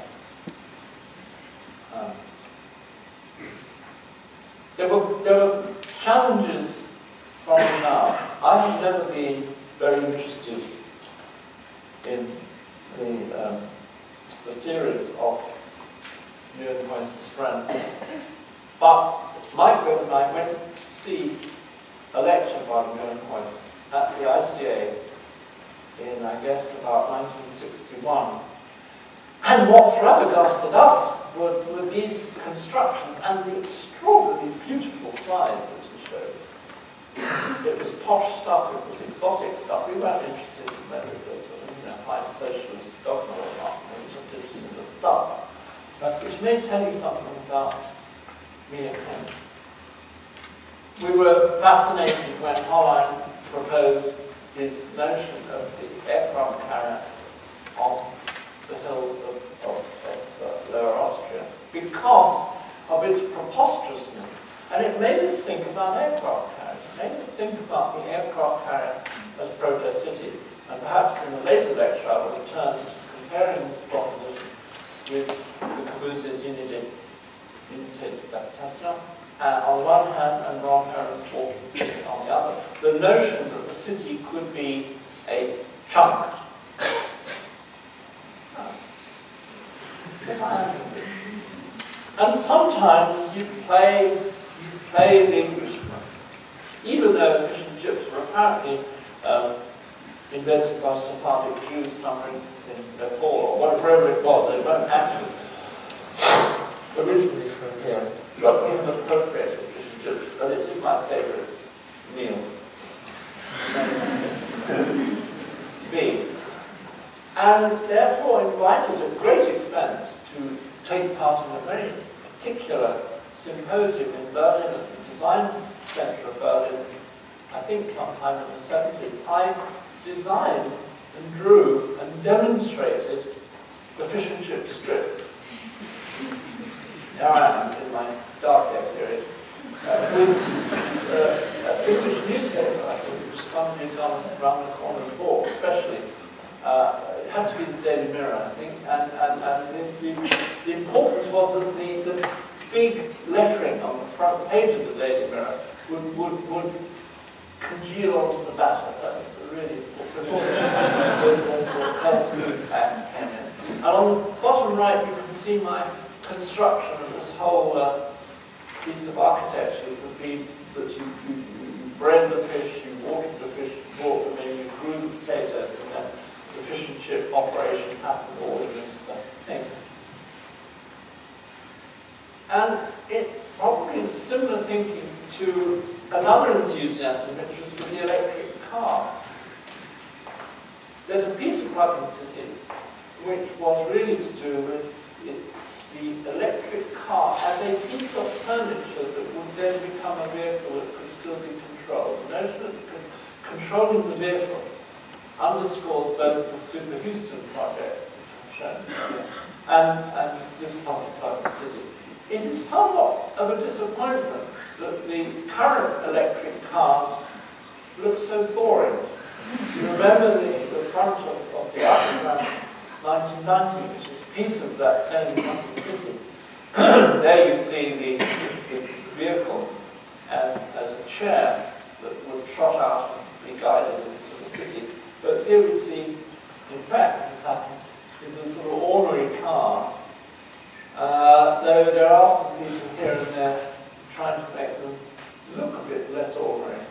[SPEAKER 2] There were challenges from now. I have never been very interested in the theories of Neuenhuis's friend. But Mike Webb and I went to see a lecture by Neuenhuis at the ICA in, I guess, about 1961. And what flabbergasted us were these constructions and the extraordinarily beautiful slides that he showed. It was posh stuff, it was exotic stuff. We weren't interested in whether it was high socialist dogma or not. We were just interested in the stuff. Which may tell you something about me and him. We were fascinated when Hollein proposed his notion of the aircraft carrier on the hills of Lower Austria because of its preposterousness. And it made us think about aircraft carriers. It made us think about the aircraft carrier as proto-city. And perhaps in a later lecture I will return to comparing this proposition with the Cabuse's Unité d'Habitation on the one hand and Ron Heron's Walking City on the other. The notion that the city could be a chunk. And sometimes you play the Englishman, even though fish and chips were apparently invented by Sephardic Jews somewhere in Nepal or wherever it was. They weren't actually originally from here. But we have appropriated fish and chips, but it is my favourite meal. To be. And therefore invited at great expense to take part in a very particular symposium in Berlin, at the design centre of Berlin, I think sometime in the 70s. I designed and drew and demonstrated the fish and chip strip. There I am in my dark hair period, with an English newspaper, I think, which somebody had gone around the corner and bought, especially. It had to be the Daily Mirror, I think, and the importance was that the big lettering on the front page of the Daily Mirror would congeal onto the batter. That was really important. And on the bottom right, you can see my construction of this whole piece of architecture. It would be that you bred the fish, you watered the fish, you brought them in, you grew the potatoes, and then the fish and chip operation happened all in this thing. And it probably is similar thinking to another enthusiasm, which was with the electric car. There's a piece of Bartlett City which was really to do with the electric car as a piece of furniture that would then become a vehicle that could still be controlled. The notion of controlling the vehicle underscores both the Super Houston project shown here and this part of Bartlett City. It is somewhat of a disappointment that the current electric cars look so boring. You remember the front of the Bartlett 1990, which is a piece of that same Bartlett City. There you see the vehicle as a chair that would trot out and be guided into the city. But here we see, in fact, what's happened is a sort of ordinary car, though there are some people here and there trying to make them look a bit less ordinary.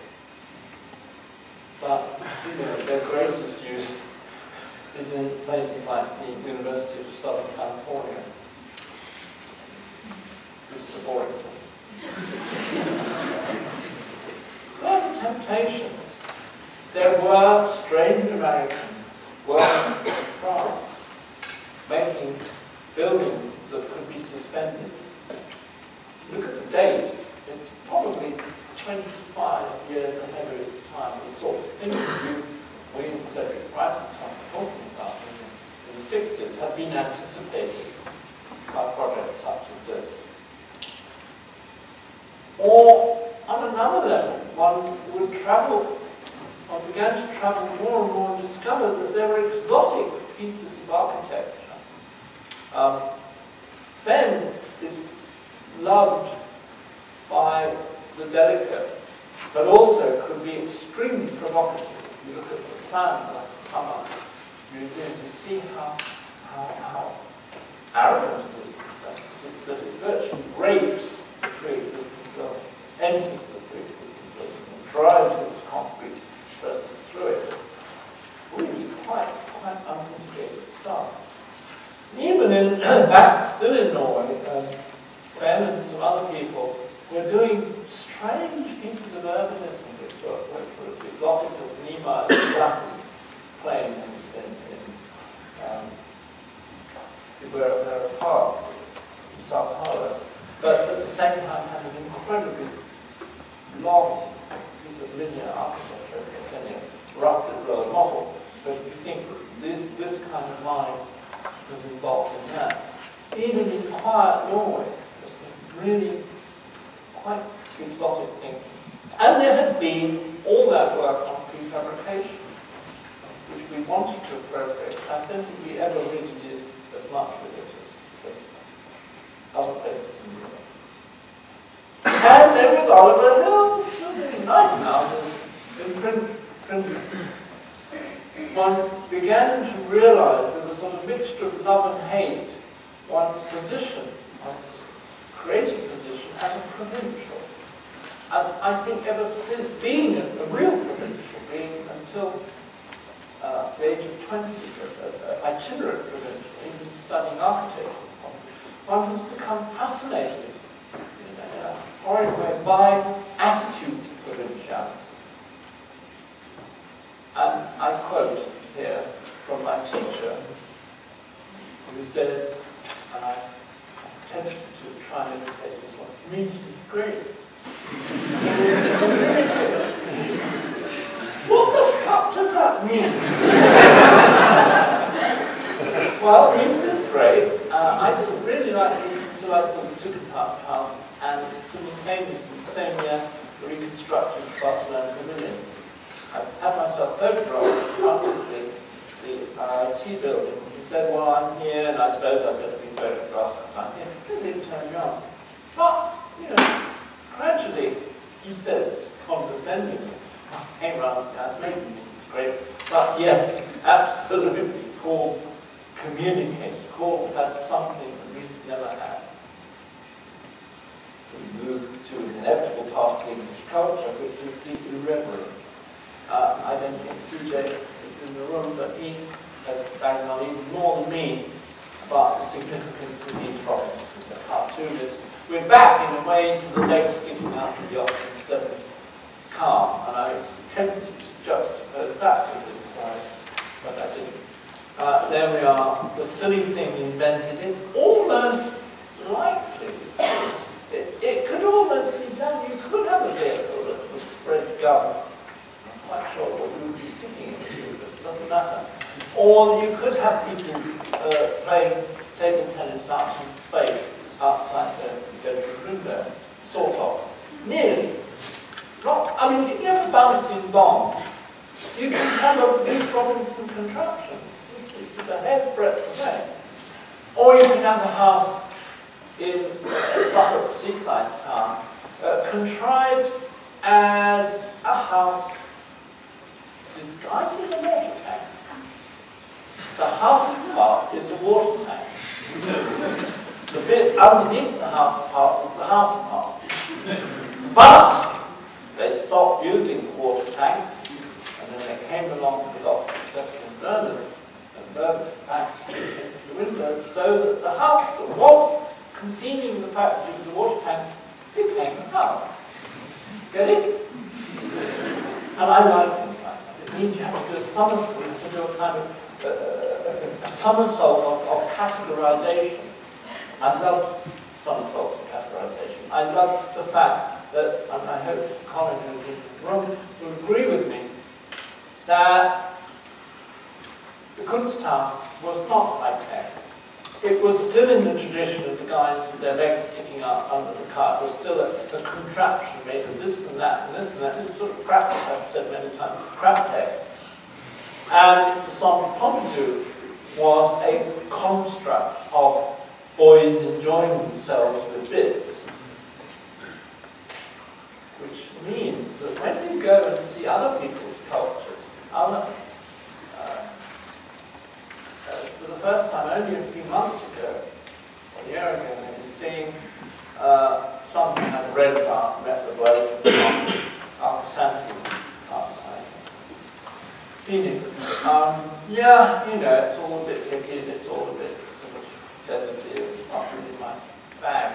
[SPEAKER 2] But you know, their greatest use is in places like the University of Southern California. Mr. Boring. Further temptations. There were strange Americans working in France, making buildings that could be suspended. Look at the date. It's probably 25 years ahead of its time. The sorts of things we in Cedric Price and so on are talking about in the 60s have been anticipated by projects such as this. Or, on another level, one began to travel more and more and discover that there were exotic pieces of architecture. Fenn is loved by the delicate, but also could be extremely provocative. If you look at the plan of the Hammer Museum, you see how arrogant it is in a sense, that it virtually rapes the pre-existing building, enters the pre-existing building, and drives its concrete presence through it. Really quite unmitigated stuff. Even in, still in Norway, Ben and some other people were doing strange pieces of urbanism which were as exotic as Niemeier's Latin plain in Ibera Park in Sao Paulo, but at the same time had an incredibly long piece of linear architecture. It's only a roughly road model, but you think this kind of mind was involved in that. Even in quiet Norway, there's some really quite exotic thinking. And there had been all that work on prefabrication, which we wanted to appropriate. I don't think we ever really did as much with it as other places in Europe. And there was Oliver Hill, still doing nice houses in Princeton. One began to realize there was sort of mixture of love and hate, one's position, one's creative position as a provincial. And I think ever since being a real provincial, being until the age of 20, an itinerant provincial, even studying architecture, one has become fascinated in a horrid way by attitudes of provinciality. And I quote here from my teacher, who said, and I attempted to try and imitate this one, community is great. What the fuck does that mean? Well, this is great. I didn't really like this until I saw the Tugendhat House and simultaneously, the same year, the reconstructed Barcelona Pavilion. I had myself photographed in front of the RIT buildings and said, well, I'm here, and I suppose I'd better be photographed because I'm here. It didn't turn me on. But, you know, gradually, he says, condescendingly, came round, maybe this is great, but yes, absolutely, Paul communicates. Paul has something that Reese never had. So we move to an inevitable part of English culture, which is the irreverent. I don't think Sujay is in the room, but he has banged on even more than me about the significance of these problems. The cartoonist we're back in a way to the legs sticking out of the Austin 7 car, and I was tempted to juxtapose that with this slide, but I didn't. There we are, the silly thing invented. It's almost likely. It could almost be done. You could have a vehicle that would spread gum. I'm quite sure what you would be sticking it to, but it doesn't matter. Or you could have people playing table tennis out in space outside the bedroom window. Sort of. Nearly. Not, I mean, if you have a bouncing bomb, you can have a Bruce Robinson contraption. This is a hair's breadth away. Or you can have a house in a Suffolk seaside town, contrived as a house disguising a water tank. The house part is a water tank. The bit underneath the house part is the house part. But they stopped using the water tank, and then they came along with lots of second burners and burned it back into the windows, so that the house that was concealing the fact that it was a water tank became a house. Get it? And I like things like that. It means you have to do a somersault, you have to do a kind of a somersault of categorization. I love somersaults of categorization. I love the fact that, and I hope Colin, who's in the room, will agree with me, that the Kunsthaus was not high-tech. It was still in the tradition of the guys with their legs sticking out under the car. It was still a contraption made of this and that and this and that. This sort of crap, as I've said many times, crap tech. And the Centre Pompidou was a construct of boys enjoying themselves with bits. Which means that when you go and see other people's cultures, for the first time, only a few months ago, a year ago, I was seeing something I read about, met the bloke from Santi outside Phoenix. Yeah, you know, it's all a bit liquid, it's all a bit sort of deserty, it's not really my bag.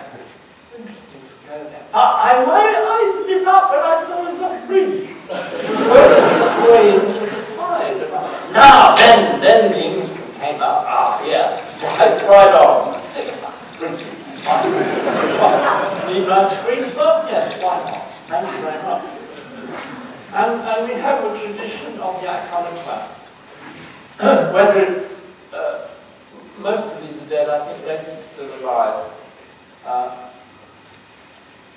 [SPEAKER 2] Interesting to go there. My eyes lit up when I saw it was a fridge. It was working its way into the side. Now, then the Englishman came out. Yeah, right on. Sick of that fridge. Need my screen, sir? Yes, why not? Thank you very much. And we have a tradition of the iconoclast. Whether it's, most of these are dead, I think Leslie's still alive.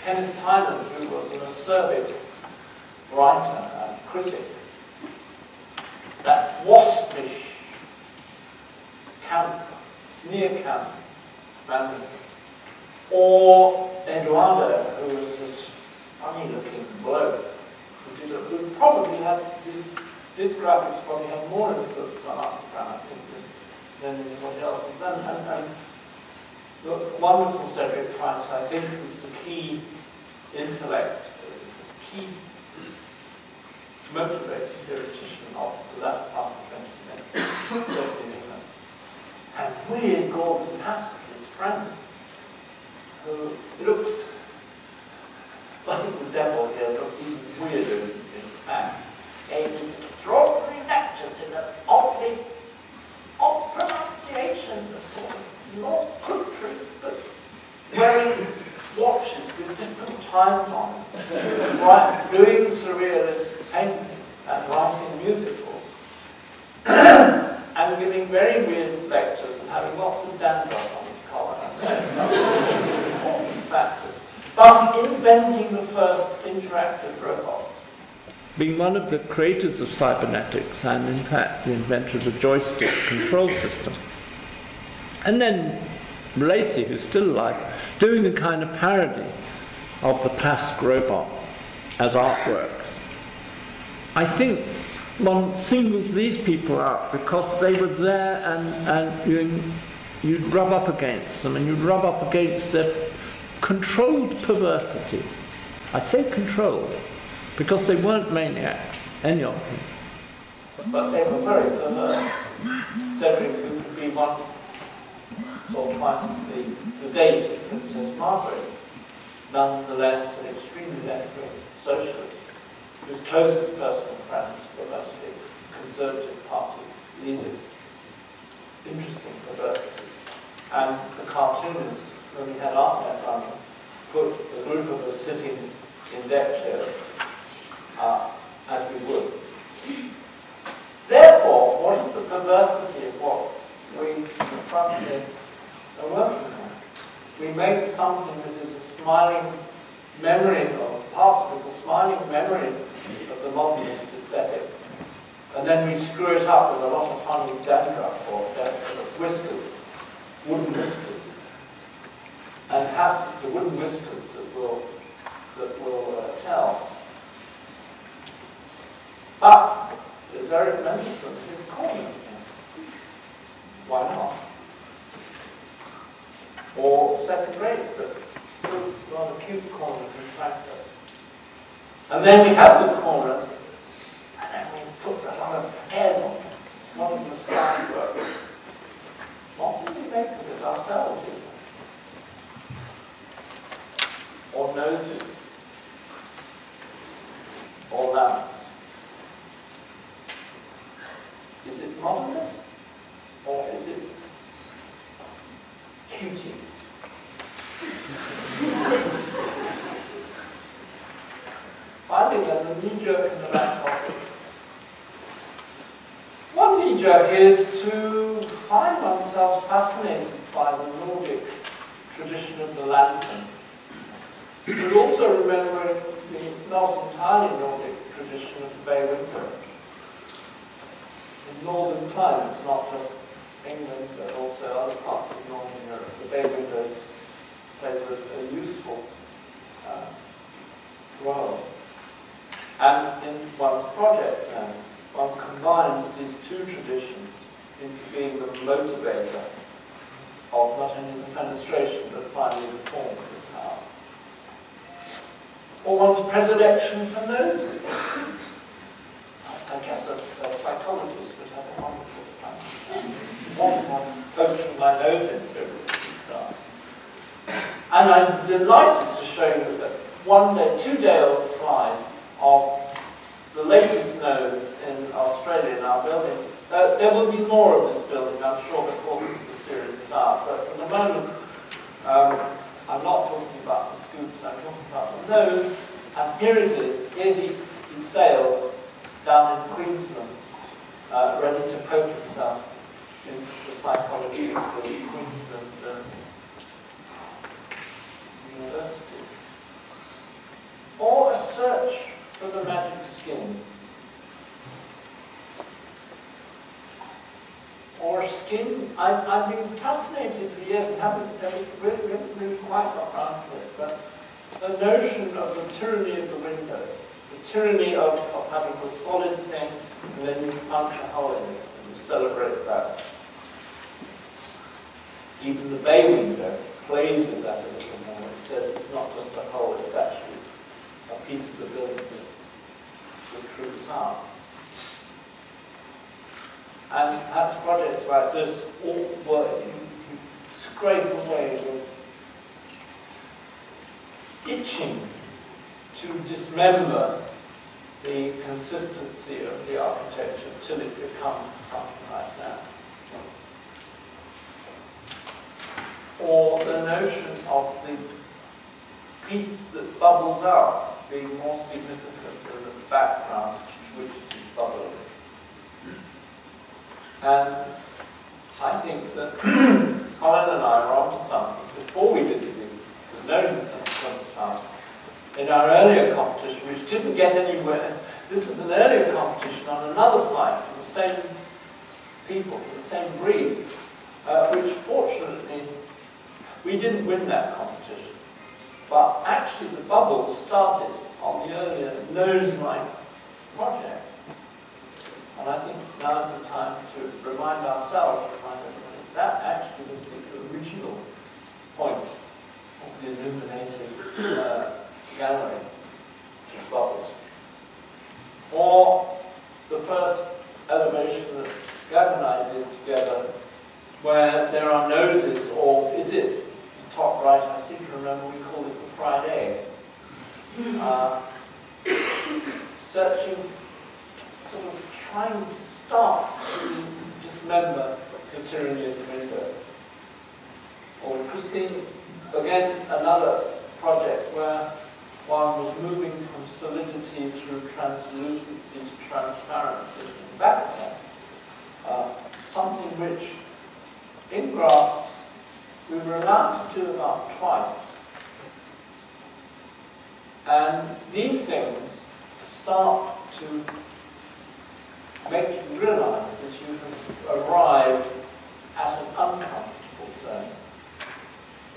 [SPEAKER 2] Kenneth Tynan, who was an acerbic writer and critic, that waspish camp, near camp manuscript, or Eduardo, who was this funny-looking bloke, who probably had his graphics probably had more influence on art plan, I think, than anybody else's. And the wonderful Cedric Price, I think, was the key intellect, the key motivated theoretician of the latter part of the 20th century in England. And weird Gordon Haskell, his friend, who looks like the devil here, looked even weirder in fact, gave these extraordinary lectures in an odd pronunciation of sort of not country, but wearing watches with different times on them, right, doing surrealist painting and writing musicals, and giving very weird lectures and having lots of dandruff on his collar. Important factors. But inventing the first interactive robots. Being one of the creators of cybernetics and, in fact, the inventor of the joystick control system. And then Lacey, who's still alive, doing a kind of parody of the past robot as artworks. I think one singles these people out because they were there and you'd rub up against them, and you'd rub up against their controlled perversity. I say controlled because they weren't maniacs, any of them. But they were very perverse. Cedric, who could be one, saw twice the deity, Princess Margaret, nonetheless an extremely left-wing socialist, whose closest personal friends were mostly Conservative Party leaders. Interesting perversities. And the cartoonist, when we had ArtNet running, put a group of us sitting in deck chairs, as we would. Therefore, what is the perversity of what we confrontedly are working on? We make something that is a smiling memory of parts of it, a smiling memory of the modernist aesthetic, and then we screw it up with a lot of funny dandruff or sort of whiskers, wooden whiskers. And perhaps it's the wooden whiskers that will tell. But there's Eric Mendelsohn, his corners again. Why not? Or second rate, but still rather cute corners in Frankfurt. And then we have the corners, and then we put a lot of hairs on them, a lot of moustache work. What did we make of it ourselves, even? Or noses, or lamps. Is it modernist, or is it cutie? Finally, then, the knee-jerk and the back pocket. One knee-jerk is to find oneself fascinated by the Nordic tradition of the lantern, but also remembering the not entirely Nordic tradition of the bay window. In northern climates, not just England, but also other parts of northern Europe, the bay windows plays a useful role. And in one's project, then, one combines these two traditions into being the motivator of not only the fenestration, but finally the form of the tower. Or one's predilection for noses. I guess a psychologist would have a wonderful time. One poking my nose into it would be class. And I'm delighted to show you that one day, 2-day-old slide of the latest nose in Australia in our building. There will be more of this building, I'm sure, before the series is out. But at the moment, I'm not talking about the scoops, I'm talking about the nose. And here it is. Here he sails down in Queensland, ready to poke himself into the psychology of the Queensland University. Or a search for the magic skin. Or a skin. I've been fascinated for years and haven't really quite got around to it, but the notion of the tyranny of the window, the tyranny of having a solid thing and then you punch a hole in it and you celebrate that. Even the bay window plays with that a little more. It says it's not just a hole, it's actually a piece of the building that proves out. And perhaps projects like this all work, you scrape away with itching to dismember the consistency of the architecture till it becomes something like that. Or the notion of the piece that bubbles out being more significant than the background which it is bubbling. And I think that Colin and I were onto something before we did the known house. In our earlier competition, which didn't get anywhere, this was an earlier competition on another site for the same people, the same breed, which fortunately we didn't win that competition. But actually the bubbles started on the earlier nose-like project. And I think now's the time to remind ourselves, remind everybody, that actually was the original point of the illuminated gallery of bubbles. Or the first elevation that Gab and I did together, where there are noses, or is it the top right? I seem to remember we called it the fried egg, searching, sort of trying to start to dismember the tyranny of the window. Or Christine, again, another project where one was moving from solidity through translucency to transparency in background. Something which, in grafts, we were allowed to do about twice. And these things start to make you realize that you have arrived at an uncomfortable zone.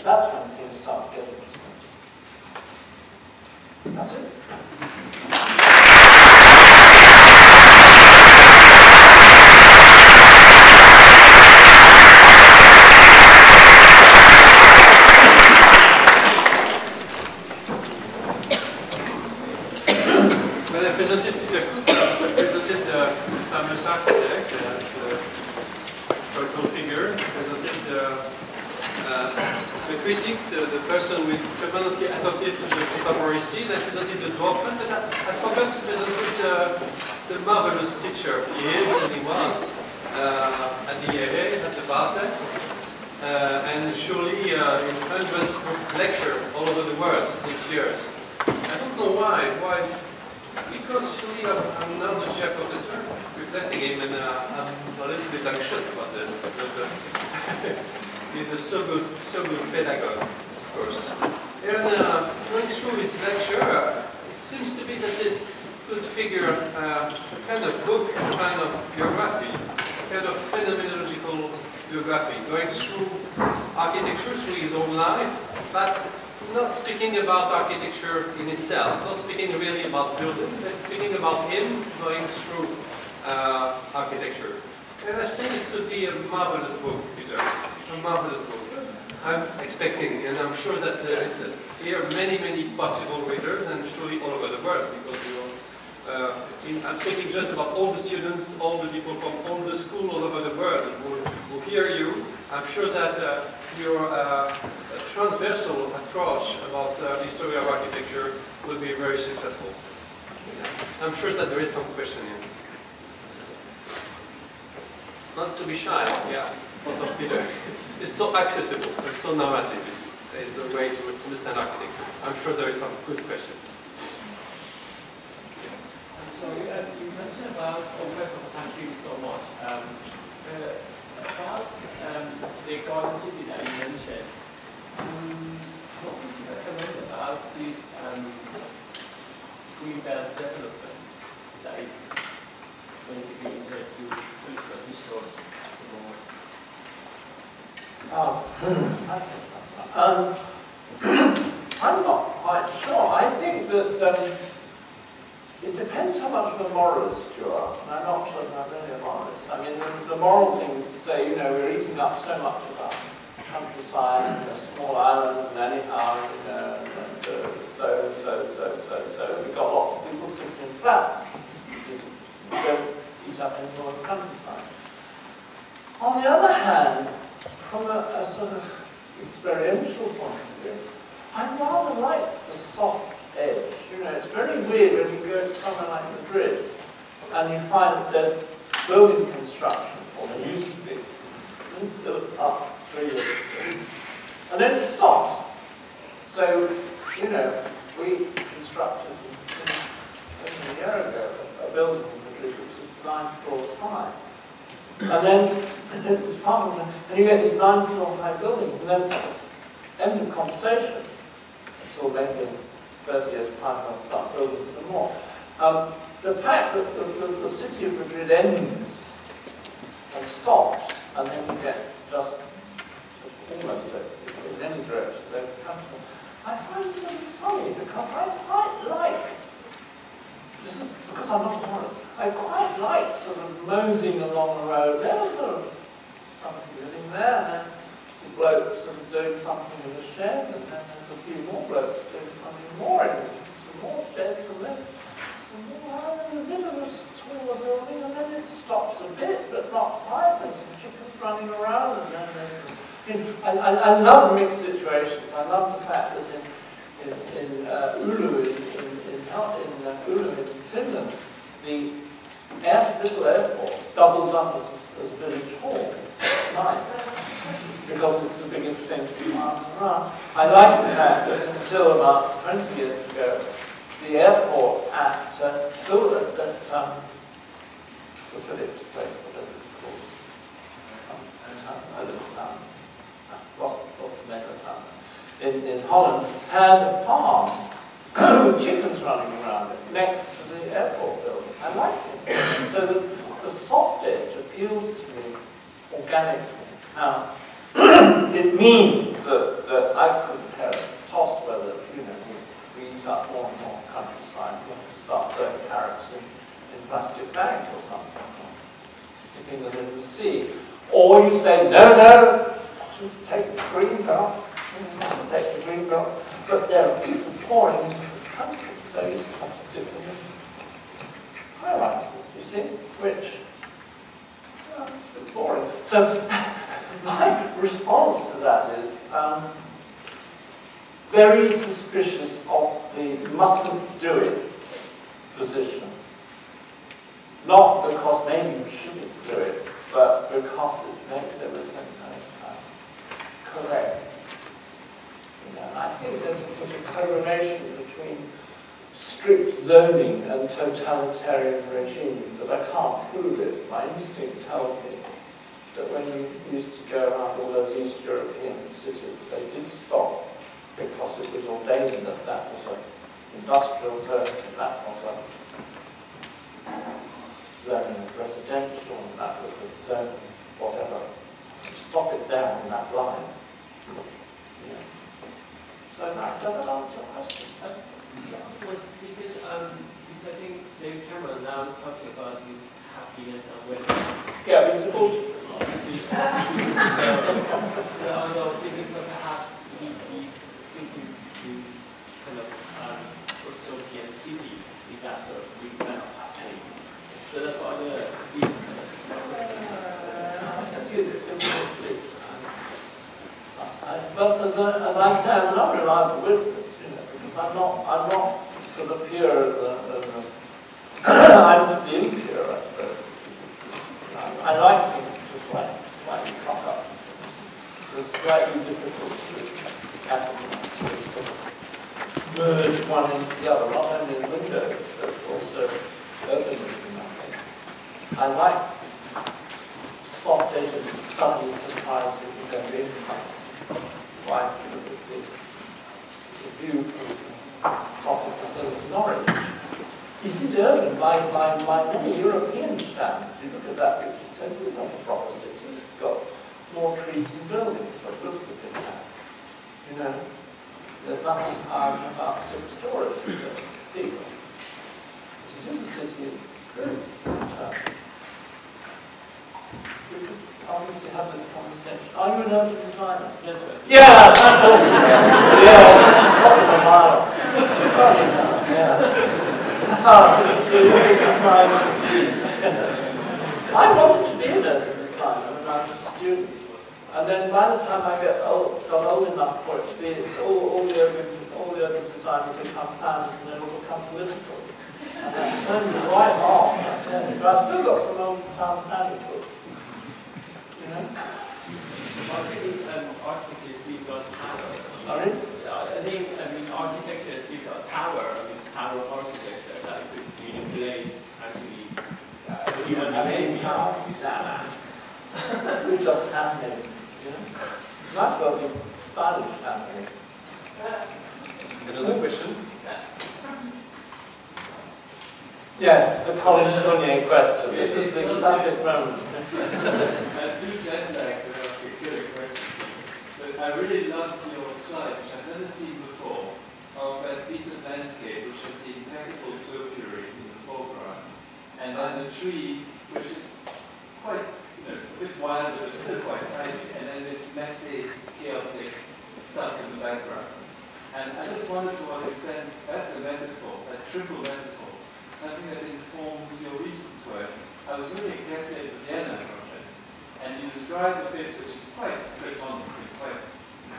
[SPEAKER 2] That's when things start to get interesting. That's it.
[SPEAKER 1] Well, I presented the famous architect, the historical figure. I presented the critic, the person who is permanently attentive to the contemporary scene. I presented the dwarfman, but I forgot to present the marvelous teacher he is and he was at the EAA, at the Bartlett, and surely in hundreds of lectures all over the world, 6 years. I don't know why. Because surely I'm now the chair professor, replacing him, and I'm a little bit anxious about this. But, he's a so good pedagogue, of course. And going through his lecture, it seems to be that it's a good figure, a kind of book, a kind of biography, a kind of phenomenological biography, going through architecture, through his own life, but not speaking about architecture in itself, not speaking really about building, but speaking about him going through architecture. And I think it could be a marvelous book, Peter. A marvelous book. I'm expecting, and I'm sure that here are many possible readers, and surely all over the world, because I'm thinking just about all the students, all the people from all the schools all over the world who hear you. I'm sure that your transversal approach about the history of architecture will be very successful. I'm sure that there is some question here. Not to be shy, yeah, for Peter. It's so accessible, it's so narrative, it's a way to understand architecture. I'm sure there is some good questions.
[SPEAKER 3] So you mentioned about, first of all, thank you so much. About the garden city that you mentioned, what would you recommend about this green belt development that is basically intended to political historians?
[SPEAKER 2] I'm not quite sure. I think that it depends how much of a moralist you are. And I'm not sure that I'm really a moralist. I mean, the moral thing is to say, you know, we're eating up so much of our countryside and a small island, and anyhow, you know, and so. We've got lots of people sticking in flats. We don't eat up any more of the countryside. On the other hand, from a sort of experiential point of view, I rather like the soft edge. You know, it's very weird when you go to somewhere like Madrid and you find that there's building construction, or there used to be, up 3 years ago, and then it stops. So, you know, we constructed a year ago a building in Madrid which is 9 floors high. And then it's part of it, and you get these 9-floor high buildings, and then end of conversation. So maybe in 30 years' time I'll start building some more. The fact that the city of Madrid ends and stops, and then you get just almost in any direction, I find sort of funny, because I quite like, because I'm not honest, I quite like sort of moseying along the road. There's sort of somebody living there, and then some blokes sort of doing something in the shed, and then there's a few more blokes doing something more in it. Some more sheds, and then some more, and a bit of a taller building, and then it stops a bit, but not quite. There's some chickens running around, and then there's some, I love mixed situations. I love the fact that in Oulu in Oulu in Finland, the little airport doubles up as a village hall at night, because it's the biggest thing to be miles around. I like the fact that until about 20 years ago, the airport at the Philips place, whatever it's called, what's the name of town? In Holland, had a farm with chickens running around it next to the airport building. I liked it. So the soft edge appeals to me organically. Now, it means that I couldn't care a toss whether, we eat up more and more countryside. We have to start throwing carrots in plastic bags or something, sticking them in the sea. Or you say, no, take the green belt. Take the green belt. But there are people pouring into the country, so you have to stick them in high-rises, you see, which it's a bit boring. So my response to that is very suspicious of the mustn't do it position. Not because maybe you shouldn't do it, but because it makes everything correct. I think there's a sort of correlation between strict zoning and totalitarian regime, but I can't prove it. My instinct tells me that when you used to go around all those East European cities, they did stop because it was ordained that that was an industrial zone, and that was a zone of residential, and that was a zone whatever. Stop it down in that line. So that doesn't answer the question.
[SPEAKER 3] Was because I think David Cameron now is talking about this happiness and well-being.
[SPEAKER 2] Yeah, it's bullshit.
[SPEAKER 3] So I was also thinking that perhaps he's thinking to kind of utopian city with that sort of revamp happening. So that's what I
[SPEAKER 2] think it's simplistic. But as I say, I'm not reliable witness, because I'm not to the pure, I'm to the impure, I suppose. I like things to slightly cock up. It's slightly difficult to merge one into the other, not only in windows, but also urbanism, I think. I like soft edges that suddenly surprise you when you go inside. Like the view from the top of the hill of Norwich. Is it urban by many European standards? You look at that, which says it's not a proper city. It's got more trees and buildings, so it looks a bit like, there's nothing higher about 6 stories. It's a cathedral. It is a city of spirit. We could obviously have this conversation. Are you an urban designer?
[SPEAKER 3] Yes, sir.
[SPEAKER 2] Yeah! Yeah, it's probably a mile. I wanted to be an urban designer when I was a student. And then by the time I got old enough for it to be, all the urban designers become planners and then all become political. And that turned me right off, I tell you. But I've still got some old town planning books.
[SPEAKER 3] I think it's architecture still got power.
[SPEAKER 2] Sorry?
[SPEAKER 3] I think architecture still got power. Power of architecture that could manipulate actually even behavior.
[SPEAKER 2] We're just happening, Might as well be stylish happening.
[SPEAKER 1] Another question?
[SPEAKER 2] Yes, the Colin Fournier question. This is the classic moment.
[SPEAKER 4] Two gentlemen to ask a good question. But I really loved your slide, which I've never seen before, of that piece of landscape, which is the impeccable topiary in the foreground, and then the tree, which is quite, a bit wild, but still quite tiny, and then this messy, chaotic stuff in the background. And I just wondered to what extent that's a metaphor, a triple metaphor, something that informs your recent work. I was looking carefully at the Vienna project, and you described a bit which is quite platonic and quite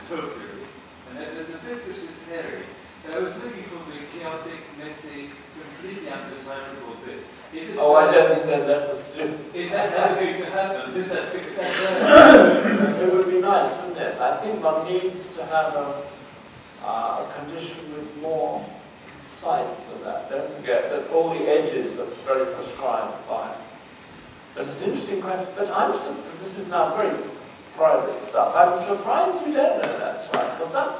[SPEAKER 4] topiary, and then there's a bit which is hairy. I was looking for the chaotic, messy, completely undecipherable bit. Is it
[SPEAKER 2] Oh, I don't think that necessary.
[SPEAKER 4] Is that ever going to happen? Is that
[SPEAKER 2] It would be nice, wouldn't it? I think one needs to have a condition with more sight than that. Don't forget that all the edges are very prescribed by. But it's an interesting question. But this is now very private stuff. I'm surprised you don't know that slide, because that's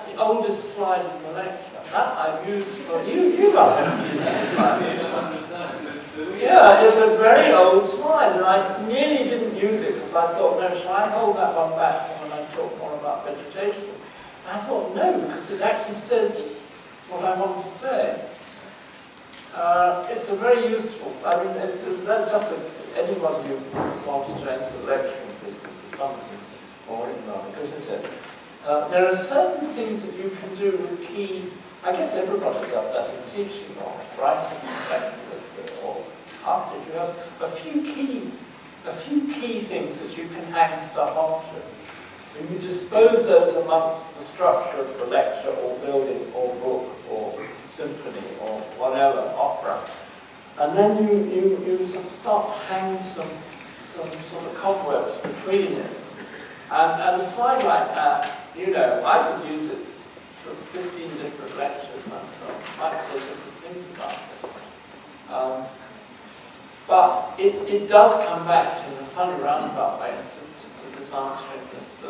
[SPEAKER 2] the oldest slide in the lecture. That I've used for you guys have seen that slide. Yeah, it's a very old slide, and I nearly didn't use it because I thought, no, shall I hold that one back for when I talk more about vegetation? And I thought, no, because it actually says what I want to say. It's a very useful, I mean, that's just anyone who wants to enter the lecturing business or something, or even on the internet. There are certain things that you can do with key, I guess everybody does that in teaching or writing, or after you have a few key things that you can hang stuff onto. And you dispose those amongst the structure of the lecture or building or book or symphony or whatever, opera. And then you sort of start to hang some sort of cobwebs between it. And a slide like that, you know, I could use it for 15 different lectures, and I might say different things about it. But it does come back to, in a funny roundabout way, to this answering this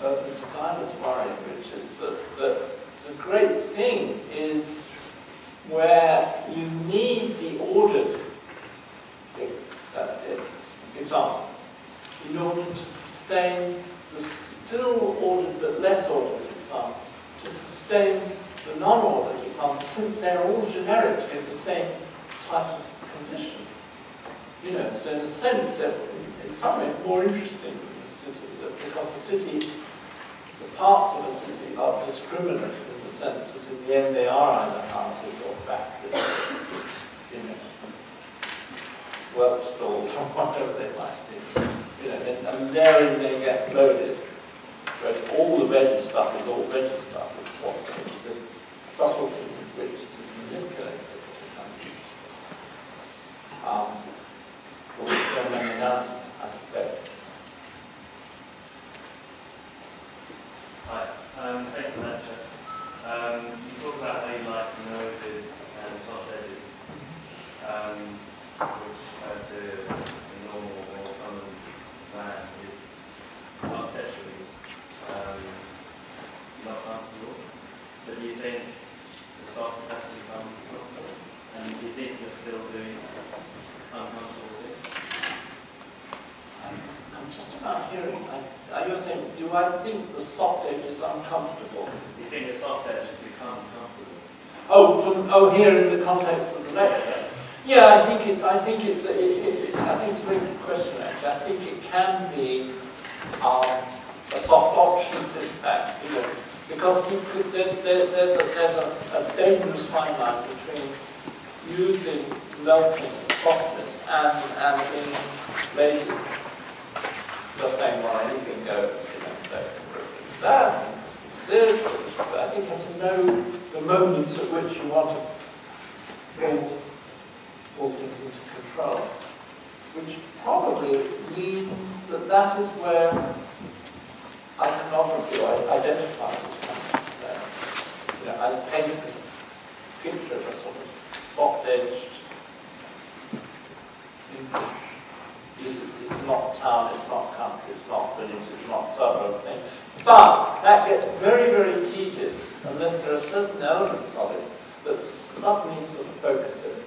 [SPEAKER 2] urban designer's worry, which is that the great thing is where you need the ordered example in order to sustain the still ordered but less ordered example, to sustain the non-ordered example, since they're all generically the same type of condition. You know, so in a sense, in some ways more interesting than the city, because the city, the parts of a city are discriminate in the sense that in the end they are either houses or factories, you know, work stalls or whatever they might be. You know, and therein they get loaded. Whereas all the veggie stuff is all veggie stuff. It's the subtlety with which it is manipulated. With so many analogies, I suspect.
[SPEAKER 5] Hi, thanks for that, Jeff. You talk about how you like noses and soft edges, which as a normal or common man is architecturally not comfortable. But do you think the soft has to become comfortable? And do you think you're still doing uncomfortable things?
[SPEAKER 2] I'm just about hearing. Are you saying, do I think the soft edge is uncomfortable?
[SPEAKER 5] Do you think the soft edge has become comfortable?
[SPEAKER 2] Oh, here in the context of the lecture. Yeah, I think it's a very good question. Actually, I think it can be a soft option, in fact, you know, because you could. There's a dangerous fine line between using melting softness and being lazy. Just saying, well, anything goes, you know, so that, there's, I think you have to know the moments at which you want to pull things into control, which probably means that is where iconography identifies. You know, I paint this picture of a sort of soft-edged English. It's not town, it's not country, it's not village, it's not suburb thing. But that gets very, very tedious unless there are certain elements of it that suddenly sort of focus it.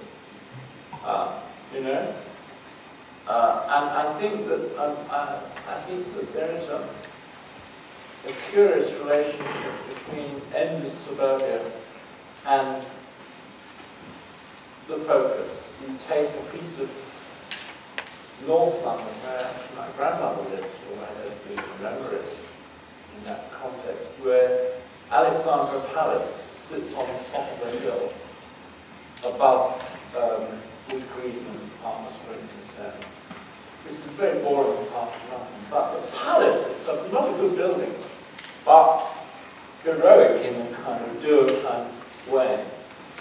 [SPEAKER 2] You know? And I think that there is a curious relationship between endless suburbia and the focus. You take a piece of North London, where actually my grandmother lives, or I don't really remember it in that context, where Alexandra Palace sits on the top of a hill above Wood Green and Palmer Springs. This is a very boring part of London, but the palace itself is not a good building, but heroic in a kind of duo kind of way,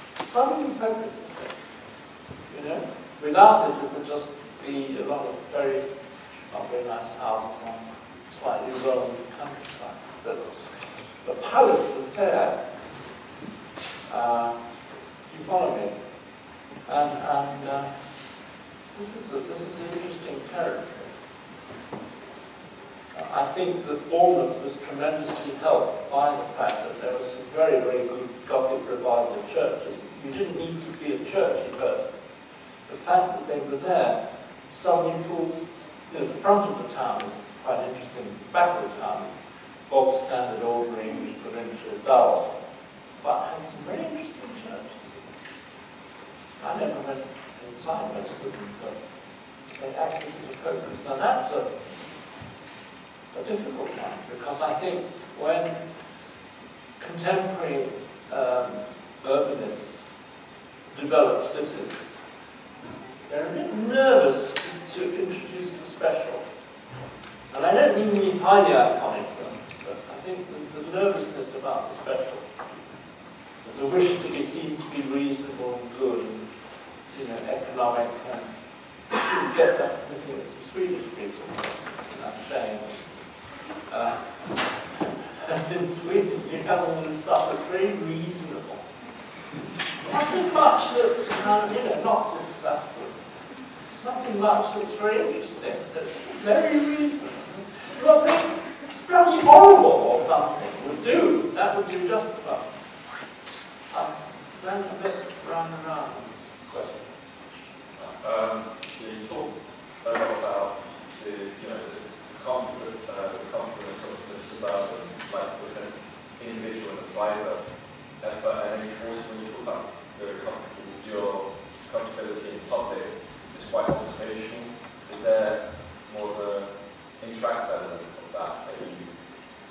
[SPEAKER 2] suddenly focuses it. You know? Without it, it would just be a lot of not very nice houses on slightly rolling countryside. But the palace was there. You follow me? And this is an interesting territory. I think that Bournemouth was tremendously helped by the fact that there was some very, very good Gothic revival churches. You didn't need to be a churchy person. The fact that they were there suddenly pulls, the front of the town is quite interesting. The back of the town, bog standard ordinary English provincial dull, but had some very interesting churches. I never went inside most of them, but they act as a focus. Now that's a difficult one, because I think when contemporary urbanists develop cities, they're a bit nervous to introduce the special. And I don't mean the highly iconic, but I think there's a nervousness about the special. There's a wish to be seen to be reasonable and good and, economic. And you get that looking at some Swedish people, I'm saying. And in Sweden, you have all this stuff that's very reasonable. Nothing much that's kind of, not successful. Nothing much that's very interesting. That's very reasonable. Well, it's bloody horrible or something would do. That would do just about. Then a bit round and round on this question.
[SPEAKER 6] You talk a lot about the confidence of the suburban, like the kind of individual and the private. And also when you talk about your comfortability in public, it's quite observational. Is there more of an interact element of that you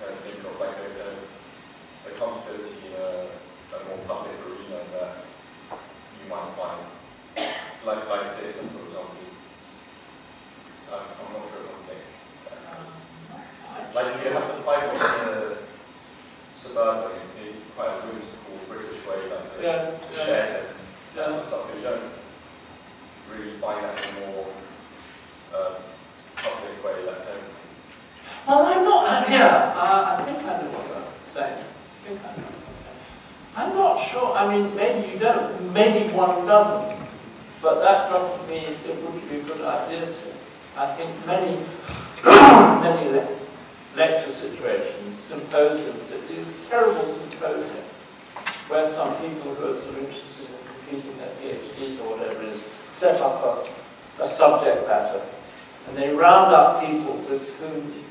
[SPEAKER 6] kind of think of, like a comfortability in a more public arena that you might find, like this, for example? I'm not sure if I'm thinking. Like you have the private in the suburban, in quite a whimsical British way, like the shed and that sort of stuff, but you don't really find that in a more public way, like
[SPEAKER 2] well, I'm not, I think I know what you're saying. I'm not sure, I mean, maybe you don't, maybe one doesn't, but that doesn't mean it wouldn't be a good idea to. I think many lecture situations, symposiums, it is terrible symposium, where some people who are sort of interested in completing their PhDs or whatever it is, set up a subject matter, and they round up people with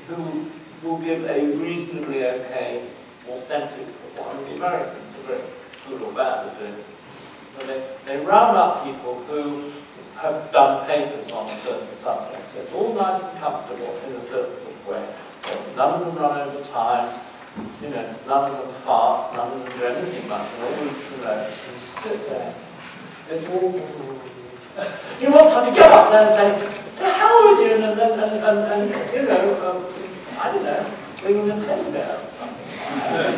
[SPEAKER 2] who will give a reasonably okay, authentic report. I mean, the Americans are very good or bad at doing this, but they round up people who have done papers on certain subjects. It's all nice and comfortable in a certain sort of way. None of them run over time, none of them fart, none of them do anything much, and all reach for notes, and you sit there. It's all... You want somebody to get up there and say, to hell with you, and I don't know, bringing a teddy bear or something.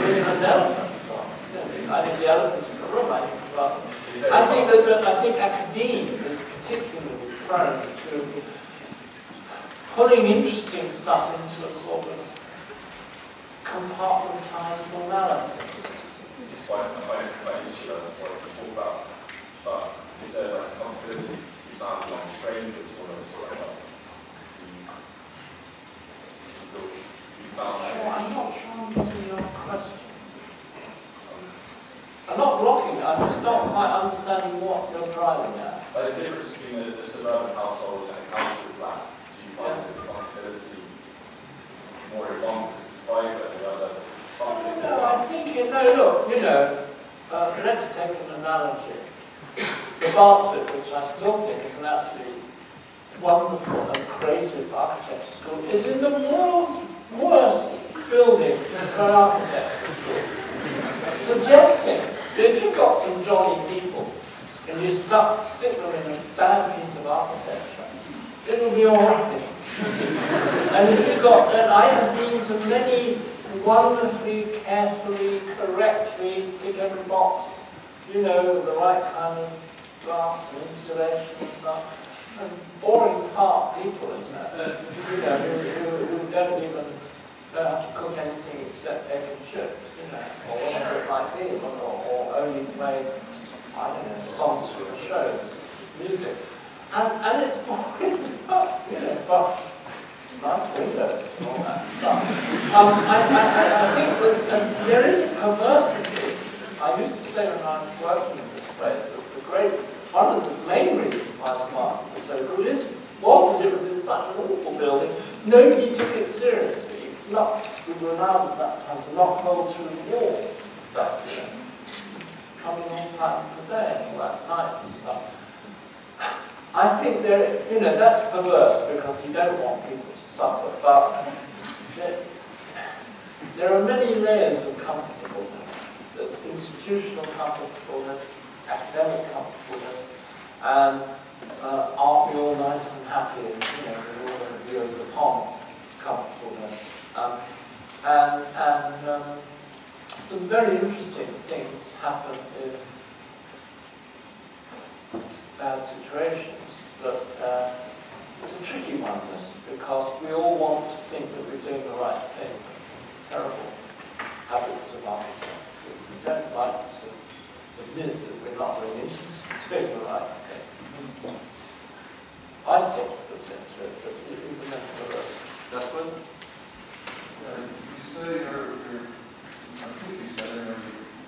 [SPEAKER 2] Bringing an elephant or something. I think the elephant's in the room, I think academia is particularly prone to pulling interesting stuff into a sort of compartmentized normality.
[SPEAKER 6] It's quite useful what you talk about, but is there like confidence you found among strangers or
[SPEAKER 2] I'm not sure I'm getting your question. I'm not blocking, I'm just not quite understanding what you're driving at.
[SPEAKER 6] Like the difference between a suburban household and a council flat, do you find this confidence more in one because it's private and the other public?
[SPEAKER 2] No, I think, look, let's take an analogy. The Bartlett, which I still think is an absolutely wonderful and creative architecture school, is in the world's worst building for an architecture school. Suggesting that if you've got some jolly people and you stick them in a bad piece of architecture, it'll be all right. And if you've got, and I have been to many wonderfully, carefully, correctly tick every box. You know, the right kind of glass and insulation and stuff. And boring fart people, isn't it? You know, who don't even know how to cook anything except egg and chips, you know, or whatever it might be, or only play, I don't know, songs for the shows, music. And it's boring as fuck, you know, but nice windows and all that stuff. I think there is a perversity. I used to say when I was working in this place that one of the main reasons why the market was so good was that it was in such an awful building, nobody took it seriously. We were allowed at that time to knock holes through the walls and stuff, you know, coming all time for the day and all that night and stuff. I think that's perverse because you don't want people to suffer, but there are many layers of comfortableness. There's institutional comfortableness, academic comfortableness, and aren't we all nice and happy, you know, with all the view of the pond comfortableness. Some very interesting things happen in bad situations, but it's a tricky one, this, because we all want to think that we're doing the right thing. Terrible habits of architecture. We don't like to admit that we're not really interested in doing the right thing. I sort of looked into it, but even then for us.
[SPEAKER 6] That's what?
[SPEAKER 7] You say I think you said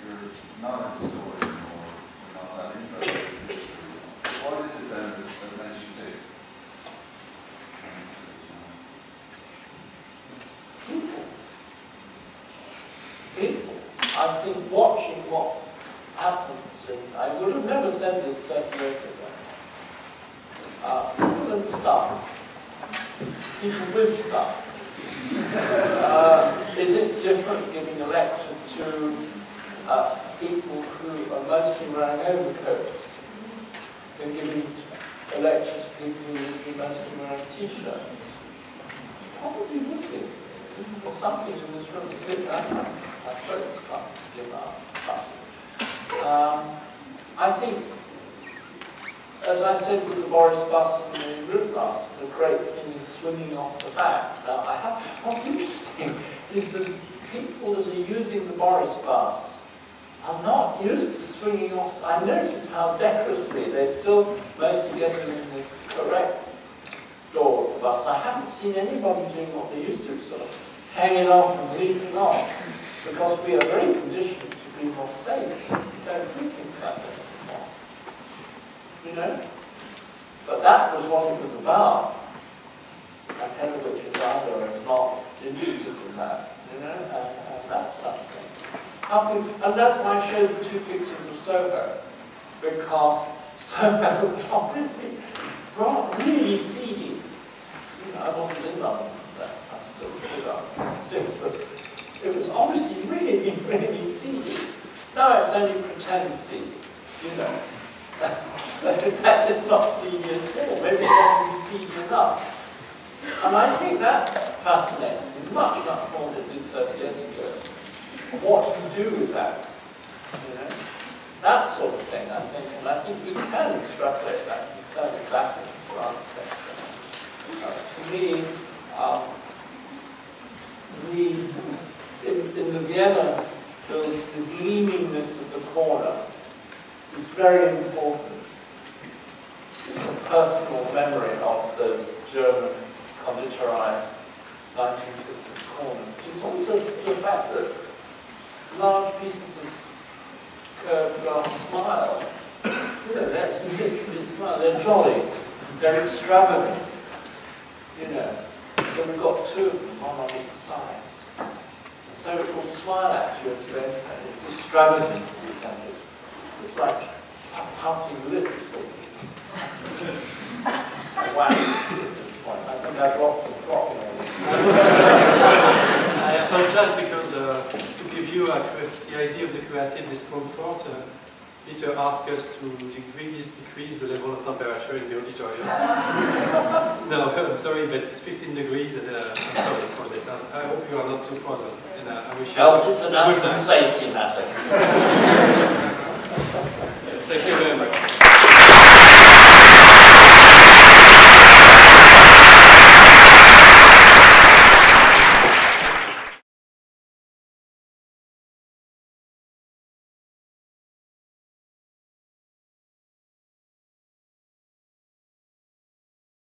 [SPEAKER 7] you're not a historian or you're not that interested in history. What is it then that makes you take
[SPEAKER 2] People. I think watching what happens, and I would have never said this 30 years ago. People and stuff. People with stuff. Is it different giving a lecture to people who are mostly wearing overcoats than giving a lecture to people who are mostly wearing t-shirts? Probably would be. There's something in this room that's lit up. My throat's starting to give up stuff. I think, as I said with the Boris bus and the root bus, the great thing is swinging off the back. Now, what's interesting is that people that are using the Boris bus are not used to swinging off. I notice how decorously they're still mostly getting in the correct door of the bus. I haven't seen anybody doing what they used to, sort of hanging off and leaping off, because we are very conditioned to be more safe. We don't think that anymore. You know? But that was what it was about. And Henrik is either is not interested in that, you know, and that's fascinating. And that's why I showed the two pictures of Soho, because Soho was obviously really seedy. You know, I wasn't in London then, I'm still good on sticks, but it was obviously really, really seedy. Now it's only pretend seedy, you know. That is not seedy at all. Maybe it's not even seedy enough. And I think that fascinates me much, much more than it did 30 years ago. What do you do with that? You know? That sort of thing, I think. And I think we can extrapolate that and turn it back into architecture. To me, in the Vienna building, the gleaminess of the corner is very important. It's a personal memory of those German conditorized 1950s corners. It's also the fact that large pieces of curved glass smile, you know, they actually literally smile. They're jolly, they're extravagant, you know. So we've got two of them, one on each side. So it will smile at you as you enter. It's extravagant. It's like pouting lips. Wow. I think I've lost the plot.
[SPEAKER 1] I apologize because to give you the idea of the creative discomfort, Peter asked us to decrease the level of temperature in the auditorium. No, I'm sorry, but it's 15 degrees, and I'm sorry for this. I hope you are not too frozen. I wish you
[SPEAKER 2] Health, it's an
[SPEAKER 1] good
[SPEAKER 2] health and
[SPEAKER 1] night.
[SPEAKER 2] safety matter.
[SPEAKER 1] Thank you very much.